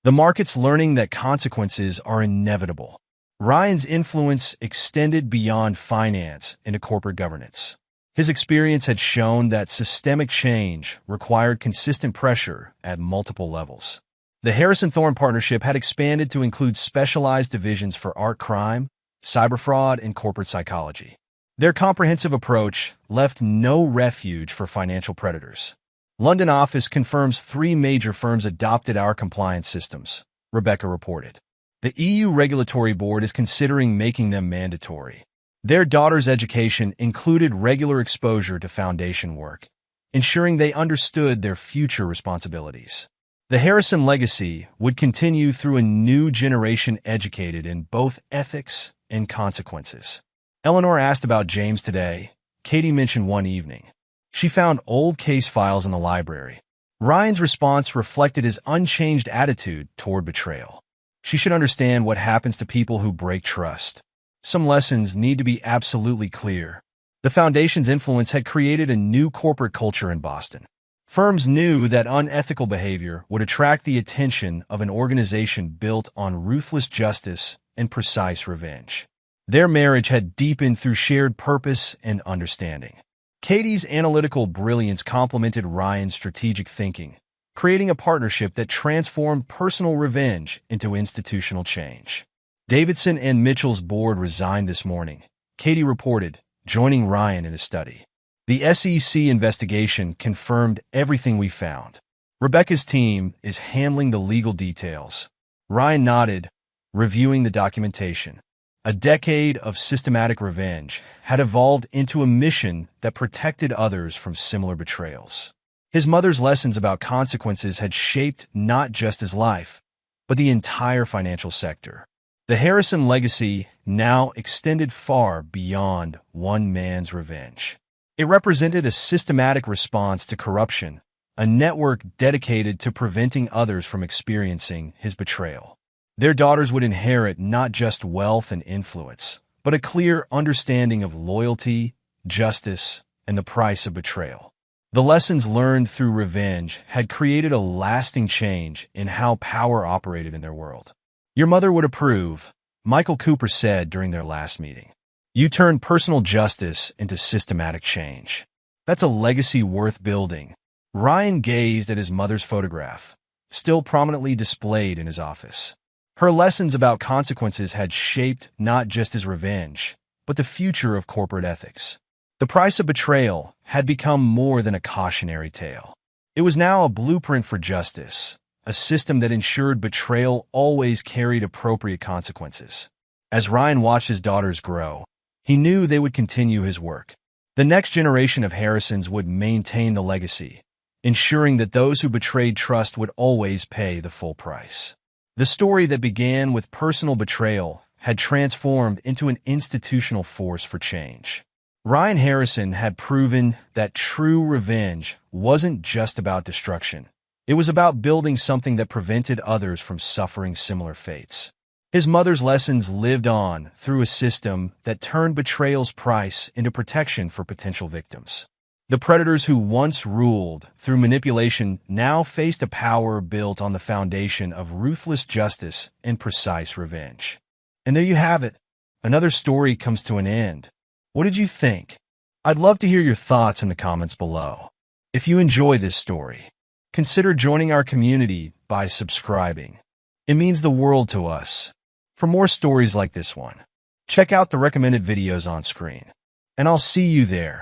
The market's learning that consequences are inevitable. Ryan's influence extended beyond finance into corporate governance. His experience had shown that systemic change required consistent pressure at multiple levels. The Harrison Thorne partnership had expanded to include specialized divisions for art crime, cyber fraud, and corporate psychology. Their comprehensive approach left no refuge for financial predators. London office confirms 3 major firms adopted our compliance systems, Rebecca reported. The EU Regulatory Board is considering making them mandatory. Their daughter's education included regular exposure to foundation work, ensuring they understood their future responsibilities. The Harrison legacy would continue through a new generation educated in both ethics and consequences. Eleanor asked about James today. Katie mentioned one evening. She found old case files in the library. Ryan's response reflected his unchanged attitude toward betrayal. She should understand what happens to people who break trust. Some lessons need to be absolutely clear. The Foundation's influence had created a new corporate culture in Boston. Firms knew that unethical behavior would attract the attention of an organization built on ruthless justice and precise revenge. Their marriage had deepened through shared purpose and understanding. Katie's analytical brilliance complemented Ryan's strategic thinking, creating a partnership that transformed personal revenge into institutional change. Davidson and Mitchell's board resigned this morning, Katie reported, joining Ryan in his study. The SEC investigation confirmed everything we found. Rebecca's team is handling the legal details. Ryan nodded, reviewing the documentation. A decade of systematic revenge had evolved into a mission that protected others from similar betrayals. His mother's lessons about consequences had shaped not just his life, but the entire financial sector. The Harrison legacy now extended far beyond one man's revenge. It represented a systematic response to corruption, a network dedicated to preventing others from experiencing his betrayal. Their daughters would inherit not just wealth and influence, but a clear understanding of loyalty, justice, and the price of betrayal. The lessons learned through revenge had created a lasting change in how power operated in their world. Your mother would approve, Michael Cooper said during their last meeting. You turned personal justice into systematic change. That's a legacy worth building. Ryan gazed at his mother's photograph, still prominently displayed in his office. Her lessons about consequences had shaped not just his revenge, but the future of corporate ethics. The price of betrayal had become more than a cautionary tale. It was now a blueprint for justice, a system that ensured betrayal always carried appropriate consequences. As Ryan watched his daughters grow, he knew they would continue his work. The next generation of Harrisons would maintain the legacy, ensuring that those who betrayed trust would always pay the full price. The story that began with personal betrayal had transformed into an institutional force for change. Ryan Harrison had proven that true revenge wasn't just about destruction. It was about building something that prevented others from suffering similar fates. His mother's lessons lived on through a system that turned betrayal's price into protection for potential victims. The predators who once ruled through manipulation now faced a power built on the foundation of ruthless justice and precise revenge. And there you have it. Another story comes to an end. What did you think? I'd love to hear your thoughts in the comments below. If you enjoy this story, consider joining our community by subscribing. It means the world to us. For more stories like this one, check out the recommended videos on screen. And I'll see you there.